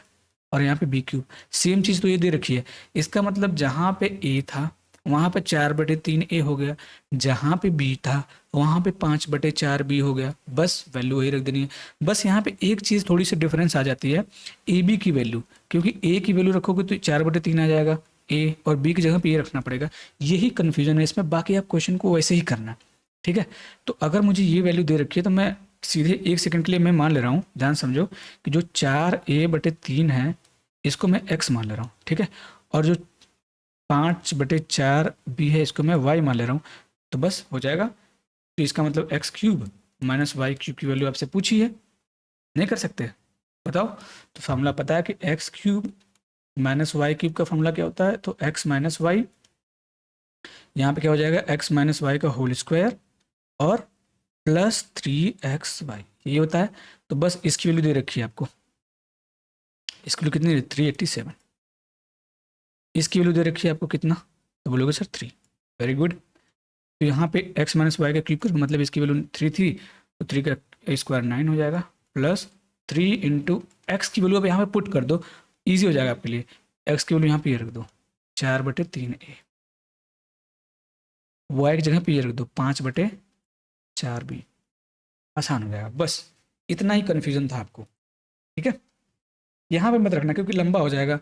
और यहाँ पे बी क्यूब। सेम चीज़ तो ये दे रखी है, इसका मतलब जहाँ पे ए था वहाँ पे 4/3 ए हो गया, जहाँ पे बी था वहाँ पे 5/4 बी हो गया, बस वैल्यू वही रख देनी है। बस यहाँ पे एक चीज़ थोड़ी सी डिफरेंस आ जाती है, ए बी की वैल्यू, क्योंकि ए की वैल्यू रखोगे तो 4/3 आ जाएगा ए, और बी की जगह पे ए रखना पड़ेगा, यही कन्फ्यूजन है इसमें, बाकी आप क्वेश्चन को वैसे ही करना। ठीक है, तो अगर मुझे ये वैल्यू दे रखी है, तो मैं सीधे 1 सेकंड के लिए मैं मान ले रहा हूँ, ध्यान समझो, कि जो 4a/3 है इसको मैं x मान ले रहा हूँ। ठीक है, और जो 5/4 b है इसको मैं y मान ले रहा हूँ, तो बस हो जाएगा। तो इसका मतलब x³ माइनस y³ की वैल्यू आपसे पूछी है, नहीं कर सकते, बताओ। तो फॉर्मूला पता है कि x³ माइनस y³ का फॉर्मूला क्या होता है, तो x माइनस वाई, यहाँ पे क्या हो जाएगा, x माइनस वाई का होल स्क्वायर और +3xy, ये होता है। तो बस इसकी वैल्यू दे रखी है आपको, इसकी वैल्यू कितनी, 387, इसकी वैल्यू दे रखी है आपको कितना, तो बोलोगे सर 3, वेरी गुड। तो यहाँ पे x माइनस वाई का क्यूब करो, मतलब इसकी वैल्यू 3 थी, तो 3 का स्क्वायर 9 हो जाएगा, +3 इंटू एक्स की वैल्यू अब यहाँ पे पुट कर दो, ईजी हो जाएगा आपके लिए, एक्स की वैल्यू यहाँ पे ये रख दो 4/3a, वाई की जगह पे ये रख दो 5/4b, आसान हो जाएगा। बस इतना ही कन्फ्यूजन था आपको। ठीक है, यहाँ पे मत रखना क्योंकि लंबा हो जाएगा,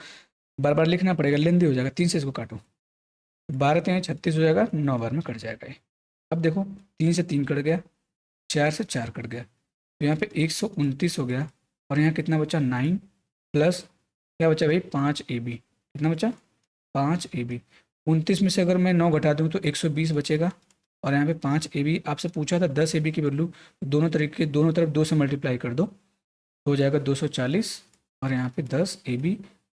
बार बार लिखना पड़ेगा, लेंदी हो जाएगा। 3 से इसको काटो, 12×3 = 36 हो जाएगा, 9 बार में कट जाएगा ये। अब देखो 3 से 3 कट गया, 4 से 4 कट गया, तो यहाँ पे 129 हो गया, और यहाँ कितना बचा 9 प्लस क्या बचा भाई 5ab, कितना बचा 5ab। 29 में से अगर मैं 9 घटा दूँ तो 120 बचेगा, और यहाँ पे 5ab आपसे पूछा था 10ab की वैल्यू, दोनों तरीके दोनों तरफ 2 से मल्टीप्लाई कर दो तो हो जाएगा 240, और यहाँ पे 10ab,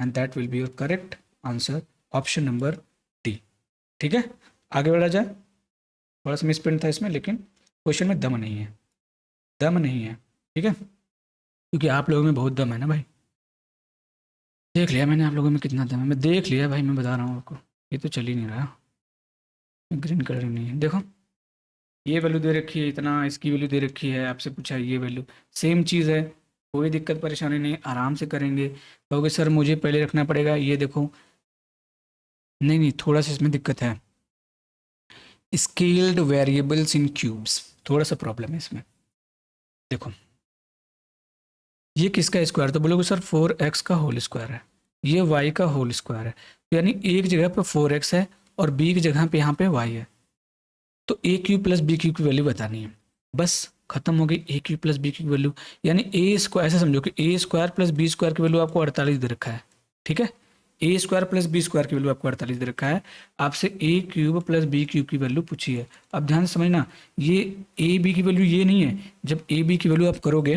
and that will be your correct answer, option number D. ठीक है, आगे बढ़ा जाए। थोड़ा सा मिसप्रिंट था इसमें, लेकिन क्वेश्चन में दम नहीं है, दम नहीं है, ठीक है, क्योंकि आप लोगों में बहुत दम है ना भाई। देख लिया मैंने आप लोगों में कितना दम है, मैं देख लिया भाई, मैं बता रहा हूँ आपको। ये तो चल ही नहीं रहा, ग्रीन कलर नहीं है, देखो ये वैल्यू दे रखी है इतना, इसकी वैल्यू दे रखी है, आपसे पूछा है ये वैल्यू, सेम चीज़ है, कोई दिक्कत परेशानी नहीं, आराम से करेंगे। कहोगे सर मुझे पहले रखना पड़ेगा, ये देखो, नहीं नहीं, थोड़ा सा इसमें दिक्कत है, स्केल्ड वेरिएबल्स इन क्यूब्स, थोड़ा सा प्रॉब्लम है इसमें। देखो ये किसका स्क्वायर, तो बोलोगे सर 4x का होल स्क्वायर है, ये y का होल स्क्वायर है, तो यानी एक जगह पे 4x है और b की जगह पे यहाँ पे y है, तो ए क्यू प्लस बी क्यू की वैल्यू बतानी है, बस खत्म हो गई। ए क्यू प्लस बी क्यू की वैल्यू, यानी ए स्क्वायर, ऐसा समझो कि ए स्क्वायर प्लस बी स्क्वायर की वैल्यू आपको 48 दे रखा है, ठीक है, A square plus B square की वैल्यू आपको 48 दे रखा है, आपसे ए क्यूब प्लस बी क्यूब की वैल्यू पूछी है। अब ध्यान से समझना, ये ए बी की वैल्यू ये नहीं है, जब ए बी की वैल्यू आप करोगे,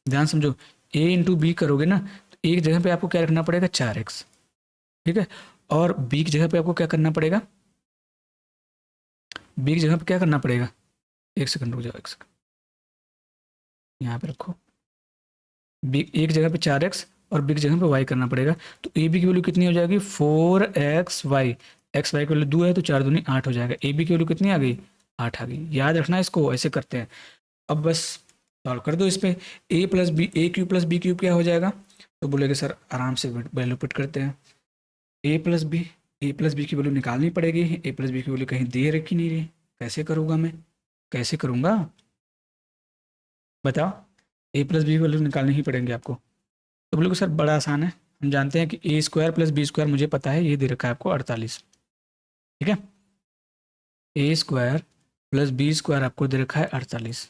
ध्यान समझो, ए इंटू बी करोगे ना, तो एक जगह पे आपको क्या रखना पड़ेगा 4x, ठीक है, और बी की जगह पे आपको क्या करना पड़ेगा, बी की जगह पे क्या करना पड़ेगा, एक सेकंड रुक जाओ, एक सेकंड यहाँ पे रखो, बी एक जगह पे 4x और बी की जगह पे y करना पड़ेगा, तो ए बी की वैल्यू कितनी हो जाएगी 4xy, एक्स वाई की वैल्यू 2 है तो 4 दूनी 8 हो जाएगा, ए बी की वैल्यू कितनी आ गई 8 आ गई, याद रखना इसको, ऐसे करते हैं। अब बस सॉल्व कर दो इस पर, ए प्लस बी, ए क्यू प्लस बी क्यूब क्या हो जाएगा, तो बोलेगे सर आराम से वैल्यू पुट करते हैं, ए प्लस बी, ए प्लस बी की वैल्यू निकालनी पड़ेगी, ए प्लस बी की वैल्यू कहीं दे रखी नहीं रही, कैसे करूँगा मैं, कैसे करूँगा बताओ, ए प्लस बी की वैल्यू निकालनी ही पड़ेंगे आपको। तो बोलोगे सर बड़ा आसान है, हम जानते हैं कि ए स्क्वायर प्लस बी स्क्वायर मुझे पता है, ये दे रखा है आपको 48, ठीक है, A square plus B square आपको दे रखा है 48,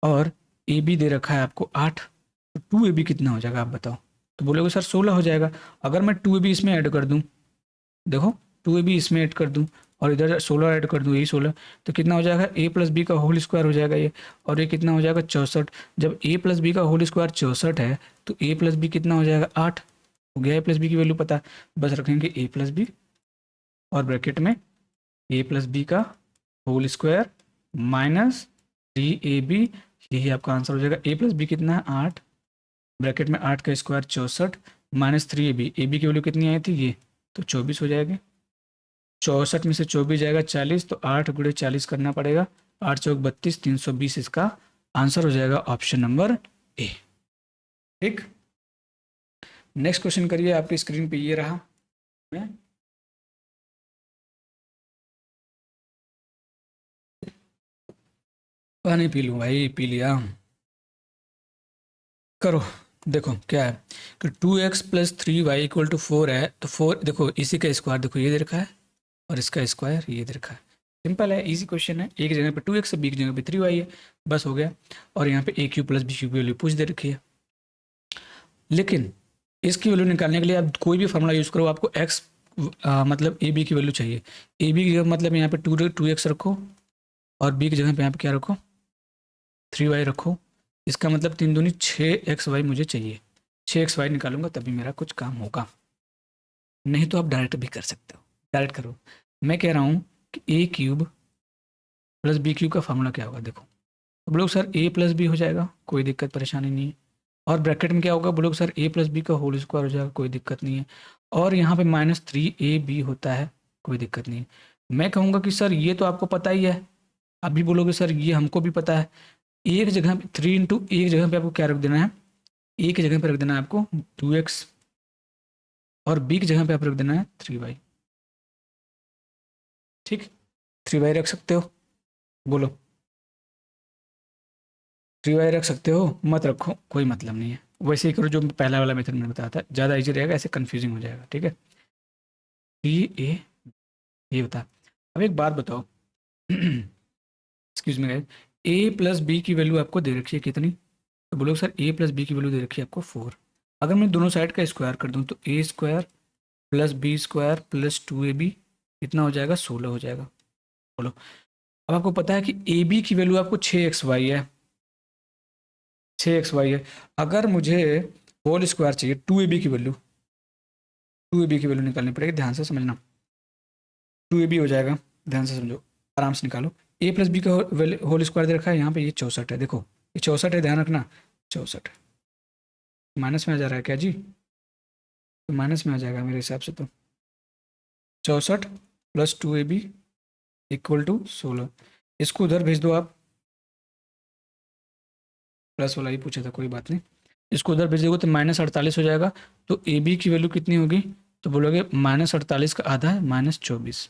और ए बी दे रखा है आपको 8, तो 2ab कितना हो जाएगा आप बताओ, तो बोलोगे सर 16 हो जाएगा। अगर मैं 2ab इसमें ऐड कर दूँ, देखो 2ab इसमें ऐड कर दूँ और इधर 16 ऐड कर दूँ, यही 16, तो कितना हो जाएगा a प्लस बी का होल स्क्वायर हो जाएगा ये, और ये कितना हो जाएगा 64। जब a प्लस बी का होल स्क्वायर 64 है तो a प्लस बी कितना हो जाएगा 8, हो गया, a प्लस बी की वैल्यू पता, बस रखेंगे a प्लस बी और ब्रैकेट में a प्लस बी का होल स्क्वायर माइनस 3ab, यही आपका आंसर हो जाएगा। a प्लस बी कितना है 8, ब्रैकेट में 8 का स्क्वायर 64 माइनस 3ab, ab की वैल्यू कितनी आई थी ये, तो 24 हो जाएगी, 64 में से 24 जाएगा 40, तो 8 गुणे 40 करना पड़ेगा, 8 चौक 32, 320 इसका आंसर हो जाएगा, ऑप्शन नंबर ए। ठीक, नेक्स्ट क्वेश्चन करिए, आपकी स्क्रीन पे ये रहा, पानी पी लूँ भाई, पी लिया, करो। देखो क्या है कि 2x plus 3y equal to 4 है, तो 4 देखो इसी का स्क्वायर देखो ये दे रखा है, और इसका स्क्वायर ये दे रखा है, सिंपल है, इजी क्वेश्चन है, एक जगह पे 2x है, बी की जगह पे 3y है, बस हो गया, और यहाँ पे ए क्यू प्लस बी क्यू की वैल्यू पूछ दे रखी है। लेकिन इसकी वैल्यू निकालने के लिए आप कोई भी फार्मूला यूज़ करो, आपको x मतलब ए बी की वैल्यू चाहिए, ए बी की जगह मतलब यहाँ पे 2x रखो, और बी की जगह पे यहाँ पे क्या रखो 3y रखो, इसका मतलब 3 दूनी 6xy मुझे चाहिए, 6xy निकालूंगा तभी मेरा कुछ काम होगा, नहीं तो आप डायरेक्ट भी कर सकते हो, डायरेक्ट करो। मैं कह रहा हूँ कि A cube plus B cube का फार्मूला क्या होगा, देखो तो बोलोगे सर ए प्लस बी हो जाएगा, कोई दिक्कत परेशानी नहीं है, और ब्रैकेट में क्या होगा, बोलोगे सर ए प्लस बी का होल स्क्वायर हो जाएगा, कोई दिक्कत नहीं है, और यहाँ पे -3ab होता है, कोई दिक्कत नहीं है। मैं कहूँगा कि सर ये तो आपको पता ही है, आप भी बोलोगे सर ये हमको भी पता है, एक जगह पे 3 इंटू एक जगह पे आपको क्या रख देना है, ए की जगह पे रख देना है आपको 2x, और बी की जगह पे आप रख देना है 3y, ठीक, 3y रख सकते हो, बोलो 3y रख सकते हो, मत रखो कोई मतलब नहीं है, वैसे ही करो जो पहला वाला मेथड मैंने बताया था, ज़्यादा ईजी रहेगा, ऐसे कन्फ्यूजिंग हो जाएगा, ठीक है। ये बता, अब एक बात बताओ एक्सक्यूज मी गाइस, ए प्लस बी की वैल्यू आपको दे रखी है कितनी तो बोलोगे सर ए प्लस बी की वैल्यू दे रखी है आपको 4। अगर मैं दोनों साइड का स्क्वायर कर दूँ तो A square plus B square plus 2ab कितना हो जाएगा, 16 हो जाएगा। बोलो, अब आपको पता है कि ए बी की वैल्यू आपको 6xy है, 6xy है। अगर मुझे होल स्क्वायर चाहिए 2ab की वैल्यू, 2ab की वैल्यू निकालनी पड़ेगी, ध्यान से समझना। 2ab हो जाएगा, ध्यान से समझो, आराम से निकालो। ए प्लस बी का होल स्क्वायर दे रखा है यहाँ पे, ये 64 है, देखो ये 64 है, ध्यान रखना 64 माइनस में आ जा रहा है क्या जी, तो माइनस में आ जाएगा मेरे हिसाब से। तो 64 प्लस 2ab इक्वल टू 16, इसको उधर भेज दो आप, प्लस वाला ही पूछा था, कोई बात नहीं, इसको उधर भेज दोगे तो -48 हो जाएगा। तो ए बी की वैल्यू कितनी होगी, तो बोलोगे -48 का आधा है -24।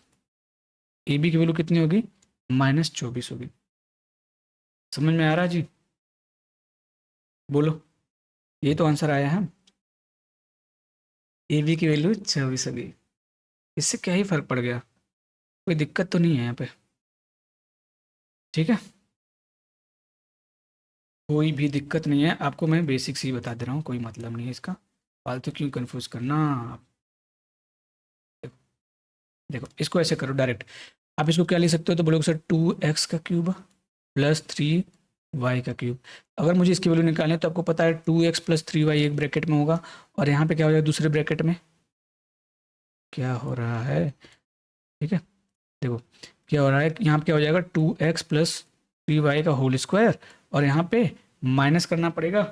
ए बी की वैल्यू कितनी होगी, -24 होगी। समझ में आ रहा है जी, बोलो, ये तो आंसर आया है, ए बी की वैल्यू 24 होगी। इससे क्या ही फर्क पड़ गया, कोई दिक्कत तो नहीं है यहाँ पे, ठीक है, कोई भी दिक्कत नहीं है, आपको मैं बेसिक्स ही बता दे रहा हूँ, कोई मतलब नहीं है इसका, फालतू क्यों कंफ्यूज करना। देखो इसको ऐसे करो डायरेक्ट, आप इसको क्या लिख सकते हो, तो बोलोगे सर 2x का क्यूब प्लस 3y का क्यूब। अगर मुझे इसकी वैल्यू निकालनी है तो आपको पता है 2x प्लस 3y एक ब्रैकेट में होगा, और यहाँ पे क्या हो जाएगा दूसरे ब्रैकेट में, क्या हो रहा है, ठीक है, देखो क्या हो रहा है, यहाँ पे क्या हो जाएगा 2x प्लस 3y का होल स्क्वायर, और यहाँ पे माइनस करना पड़ेगा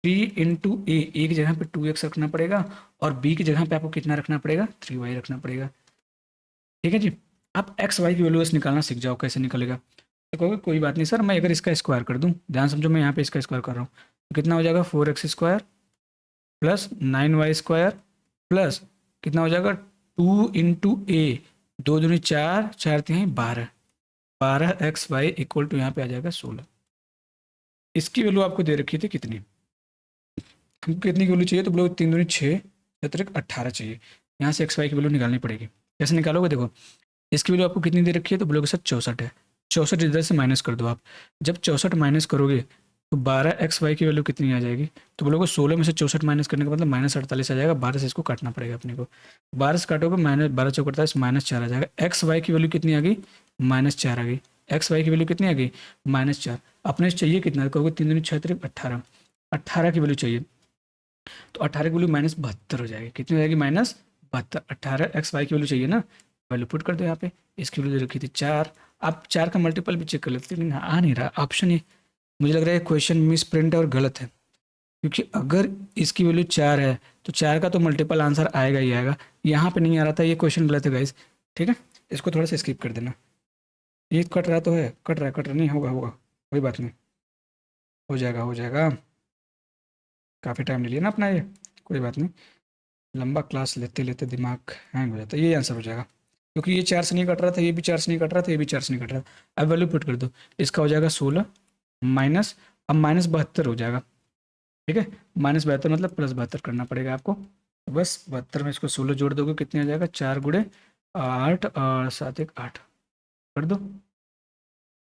3 इंटू ए की जगह पे 2x रखना पड़ेगा, और b की जगह पे आपको कितना रखना पड़ेगा, 3y रखना पड़ेगा, ठीक है जी। आप एक्स वाई की वैल्यूज निकालना सीख जाओ, कैसे निकलेगा, तो कहोगे कोई बात नहीं सर, मैं अगर इसका स्क्वायर कर दूं, ध्यान समझो, मैं यहाँ पे इसका स्क्वायर कर रहा हूँ, तो कितना हो जाएगा 4x square plus 9y square plus कितना हो जाएगा 2 इंटू ए, 2 दूनी 4, 4 3 12, 12xy इक्वल टू यहाँ पे आ जाएगा 16। इसकी वैल्यू आपको दे रखी थी कितनी, हमको कितनी की वैल्यू चाहिए, तो बोलो 3 दूनी 6, 18 चाहिए। यहाँ से एक्स वाई की वैल्यू निकालनी पड़ेगी, कैसे निकालोगे, देखो इसकी वैल्यू आपको कितनी दे रखी है, तो बोलोगे सर 64 है, 64 इधर से माइनस कर दो आप, जब 64 माइनस करोगे तो 12xy की वैल्यू कितनी आ जाएगी, तो बोलोगे 16 में से 64 माइनस करने का मतलब -48 आ जाएगा, 12 से इसको काटना पड़ेगा अपने को, 12 से काटोगे -12 × 4 -4 आ जाएगा, एक्स वाई की वैल्यू कितनी आ गई, -4 आ गई, एक्स वाई की वैल्यू कितनी आ गई, -4। अपने चाहिए कितना, कहोगे 3 दूनी 6 18, 18 की वैल्यू चाहिए, तो 18 की वैल्यू -72 हो जाएगी, कितनी हो जाएगी -72, 18 एक्स वाई की वैल्यू चाहिए ना, वैल्यू पुट कर दो यहाँ पे, इसकी वैल्यू रखी थी 4, आप 4 का मल्टीपल भी चेक कर लेते, लेकिन आ नहीं रहा ऑप्शन, ये मुझे लग रहा है क्वेश्चन मिस प्रिंट है और गलत है, क्योंकि अगर इसकी वैल्यू 4 है तो 4 का तो मल्टीपल आंसर आएगा ही आएगा, यहाँ पे नहीं आ रहा था, ये क्वेश्चन गलत है गाइस, ठीक है, इसको थोड़ा सा स्किप कर देना, ये कट रहा तो है, कट रहा नहीं, होगा होगा, कोई बात नहीं, हो जाएगा हो जाएगा, काफ़ी टाइम ले लिया ना अपना ये, कोई बात नहीं, लंबा क्लास लेते लेते दिमाग हैंग हो जाता है, ये आंसर हो जाएगा, क्योंकि ये 4 से नहीं कट रहा था, ये भी 4 से नहीं कट रहा था, ये भी 4 से नहीं कट रहा था। अब वैल्यू पुट कर दो, इसका हो जाएगा 16 माइनस, अब -72 हो जाएगा, ठीक है, -72 मतलब +72 करना पड़ेगा आपको, तो बस 72 में इसको 16 जोड़ दोगे कितने आ जाएगा, 4 गुणे 8 और 7 1 8 कर दो,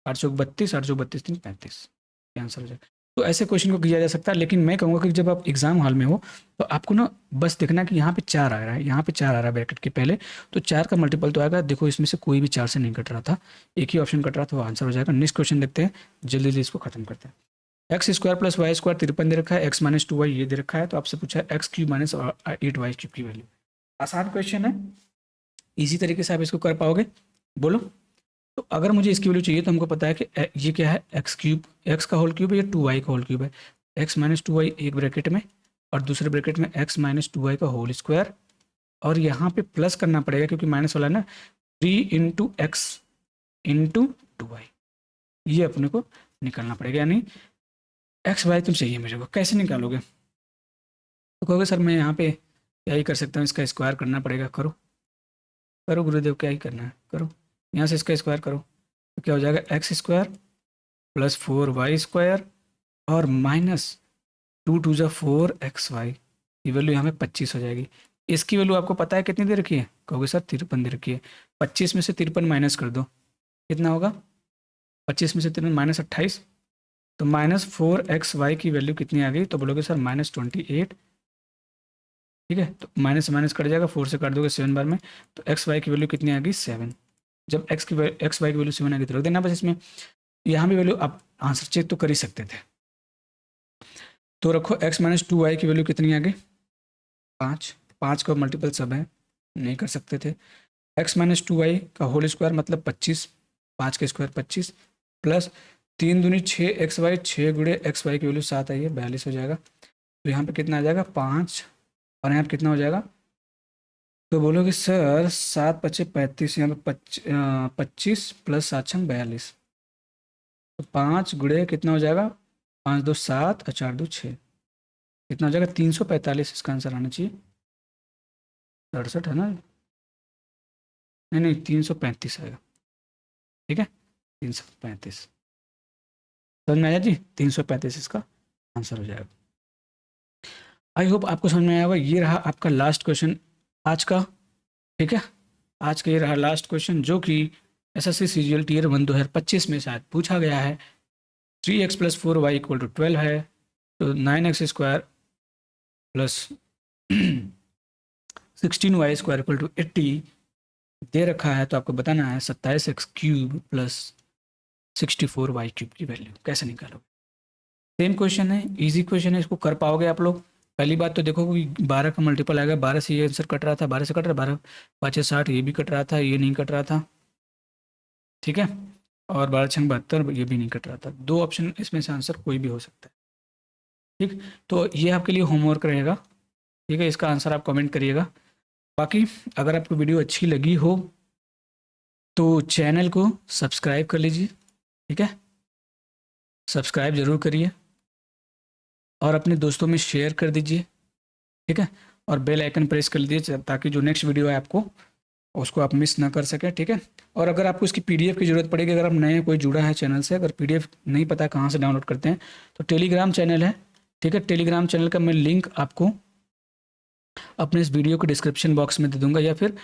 8 चौक 32, 8 चौक 32 3 35, आंसर हो जाएगा। तो ऐसे क्वेश्चन को किया जा सकता है, लेकिन मैं कहूँगा कि जब आप एग्जाम हॉल में हो तो आपको ना बस देखना कि यहाँ पे 4 आ रहा है, यहाँ पे 4 आ रहा है ब्रैकेट के पहले, तो 4 का मल्टीपल तो आएगा, देखो इसमें से कोई भी 4 से नहीं कट रहा था, एक ही ऑप्शन कट रहा था, वो आंसर हो जाएगा। नेक्स्ट क्वेश्चन देखते हैं, जल्दी जल्दी इसको खत्म करते हैं। X square plus Y square 53 दे रखा है, एक्स माइनस 2y ये दे रखा है, तो आपसे पूछा है x cube minus 8y cube की वैल्यू। आसान क्वेश्चन है, इसी तरीके से आप इसको कर पाओगे, बोलो। तो अगर मुझे इसकी वैल्यू चाहिए तो हमको पता है कि ये क्या है, एक्स क्यूब, एक्स का होल क्यूब है, ये 2y का होल क्यूब है, एक्स माइनस 2y एक ब्रैकेट में और दूसरे ब्रैकेट में एक्स माइनस 2y का होल स्क्वायर, और यहाँ पे प्लस करना पड़ेगा क्योंकि माइनस वाला ना, 3 इंटू एक्स इंटू 2y, ये अपने को निकालना पड़ेगा, यानी एक्स वाई तुम चाहिए मेरे को, कैसे निकालोगे, तो कहोगे सर मैं यहाँ पे क्या ही कर सकता हूँ, इसका स्क्वायर करना पड़ेगा, करो करो गुरुदेव, क्या ही करना है करो, यहाँ से इसका स्क्वायर करो, तो क्या हो जाएगा, x square plus 4y square और माइनस 2 2 जा 4xy, ये वैल्यू यहाँ पे 25 हो जाएगी। इसकी वैल्यू आपको पता है कितनी दे रखी है, कहोगे सर 53 दे रखी है, 25 में से 53 माइनस कर दो, कितना होगा, 25 में से 53 -28, तो -4xy की वैल्यू कितनी आ गई, तो बोलोगे सर -28। ठीक है, तो माइनस से माइनस कट जाएगा, 4 से काट दोगे 7 बार में, तो एक्स वाई की वैल्यू कितनी आ गई 7। जब एक्स वाई की वैल्यू 7 आ गई तो रख देना बस इसमें। यहाँ भी वैल्यू आप आंसर चेक तो कर ही सकते थे, तो रखो x-2y की वैल्यू कितनी आ गई 5। 5 का मल्टीपल सब है, नहीं कर सकते थे। x-2y का होल स्क्वायर मतलब 25, 5 का स्क्वायर 25 प्लस 3 दूनी 6 xy, 6 गुणे xy की वैल्यू 7 आई है, 42 हो जाएगा। तो यहाँ पे कितना आ जाएगा 5, और यहाँ पे कितना हो जाएगा, तो बोलोगे सर 7 पच्चे 35, यहाँ पे 25 प्लस 7 छंग 42, तो 5 गुणे कितना हो जाएगा, 5 2 7 और 4 2 6, कितना हो जाएगा 345। इसका आंसर आना चाहिए 68 है ना, नहीं नहीं 335 आएगा। ठीक है 335, समझ में आया जी, 335 इसका आंसर हो जाएगा। आई होप आपको समझ में आया होगा। ये रहा आपका लास्ट क्वेश्चन आज का। ठीक है, आज का ये रहा लास्ट क्वेश्चन, जो कि एसएससी सीजीएल टीयर 1 2025 में शायद पूछा गया है। 3x + 4y = 12 है, तो 9x² प्लस 16y² = 80 दे रखा है, तो आपको बताना है 27x³ प्लस 64y³ की वैल्यू कैसे निकालोगे। सेम क्वेश्चन है, इजी क्वेश्चन है, इसको कर पाओगे आप लोग। पहली बात तो देखो कि 12 का मल्टीपल आएगा, 12 से ये आंसर कट रहा था, 12 से कट रहा, 12 5 60, ये भी कट रहा था, ये नहीं कट रहा था। ठीक है, और 12 6 72, ये भी नहीं कट रहा था। 2 ऑप्शन इसमें से आंसर कोई भी हो सकता है। ठीक, तो ये आपके लिए होमवर्क रहेगा। ठीक है, इसका आंसर आप कमेंट करिएगा। बाकी अगर आपको वीडियो अच्छी लगी हो तो चैनल को सब्सक्राइब कर लीजिए। ठीक है, सब्सक्राइब ज़रूर करिए और अपने दोस्तों में शेयर कर दीजिए। ठीक है, और बेल आइकन प्रेस कर लीजिए ताकि जो नेक्स्ट वीडियो है आपको उसको आप मिस ना कर सकें। ठीक है, और अगर आपको इसकी पीडीएफ की ज़रूरत पड़ेगी, अगर आप नए कोई जुड़ा है चैनल से, अगर पीडीएफ नहीं पता कहाँ से डाउनलोड करते हैं, तो टेलीग्राम चैनल है। ठीक है, टेलीग्राम चैनल का मैं लिंक आपको अपने इस वीडियो के डिस्क्रिप्शन बॉक्स में दे दूंगा, या फिर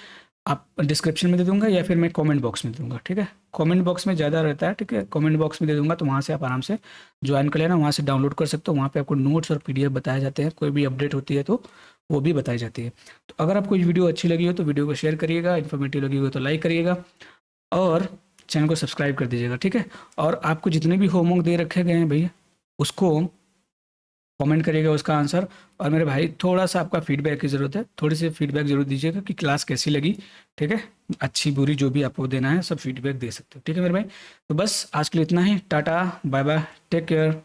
आप डिस्क्रिप्शन में दे दूंगा, या फिर मैं कमेंट बॉक्स में दे दूंगा। ठीक है, कमेंट बॉक्स में ज़्यादा रहता है। ठीक है, कमेंट बॉक्स में दे दूंगा, तो वहाँ से आप आराम से ज्वाइन कर लेना, वहाँ से डाउनलोड कर सकते हो। वहाँ पे आपको नोट्स और पीडीएफ बताए जाते हैं, कोई भी अपडेट होती है तो वो भी बताई जाती है। तो अगर आपको ये वीडियो अच्छी लगी हो तो वीडियो को शेयर करिएगा, इन्फॉर्मेटिव लगी हो तो लाइक करिएगा और चैनल को सब्सक्राइब कर दीजिएगा। ठीक है, और आपको जितने भी होमवर्क दे रखे गए हैं भैया, उसको कमेंट करिएगा उसका आंसर। और मेरे भाई थोड़ा सा आपका फीडबैक की ज़रूरत है, थोड़ी सी फीडबैक जरूर दीजिएगा कि क्लास कैसी लगी। ठीक है, अच्छी बुरी जो भी आपको देना है सब फीडबैक दे सकते हो। ठीक है मेरे भाई, तो बस आज के लिए इतना ही। Tata bye bye, take care.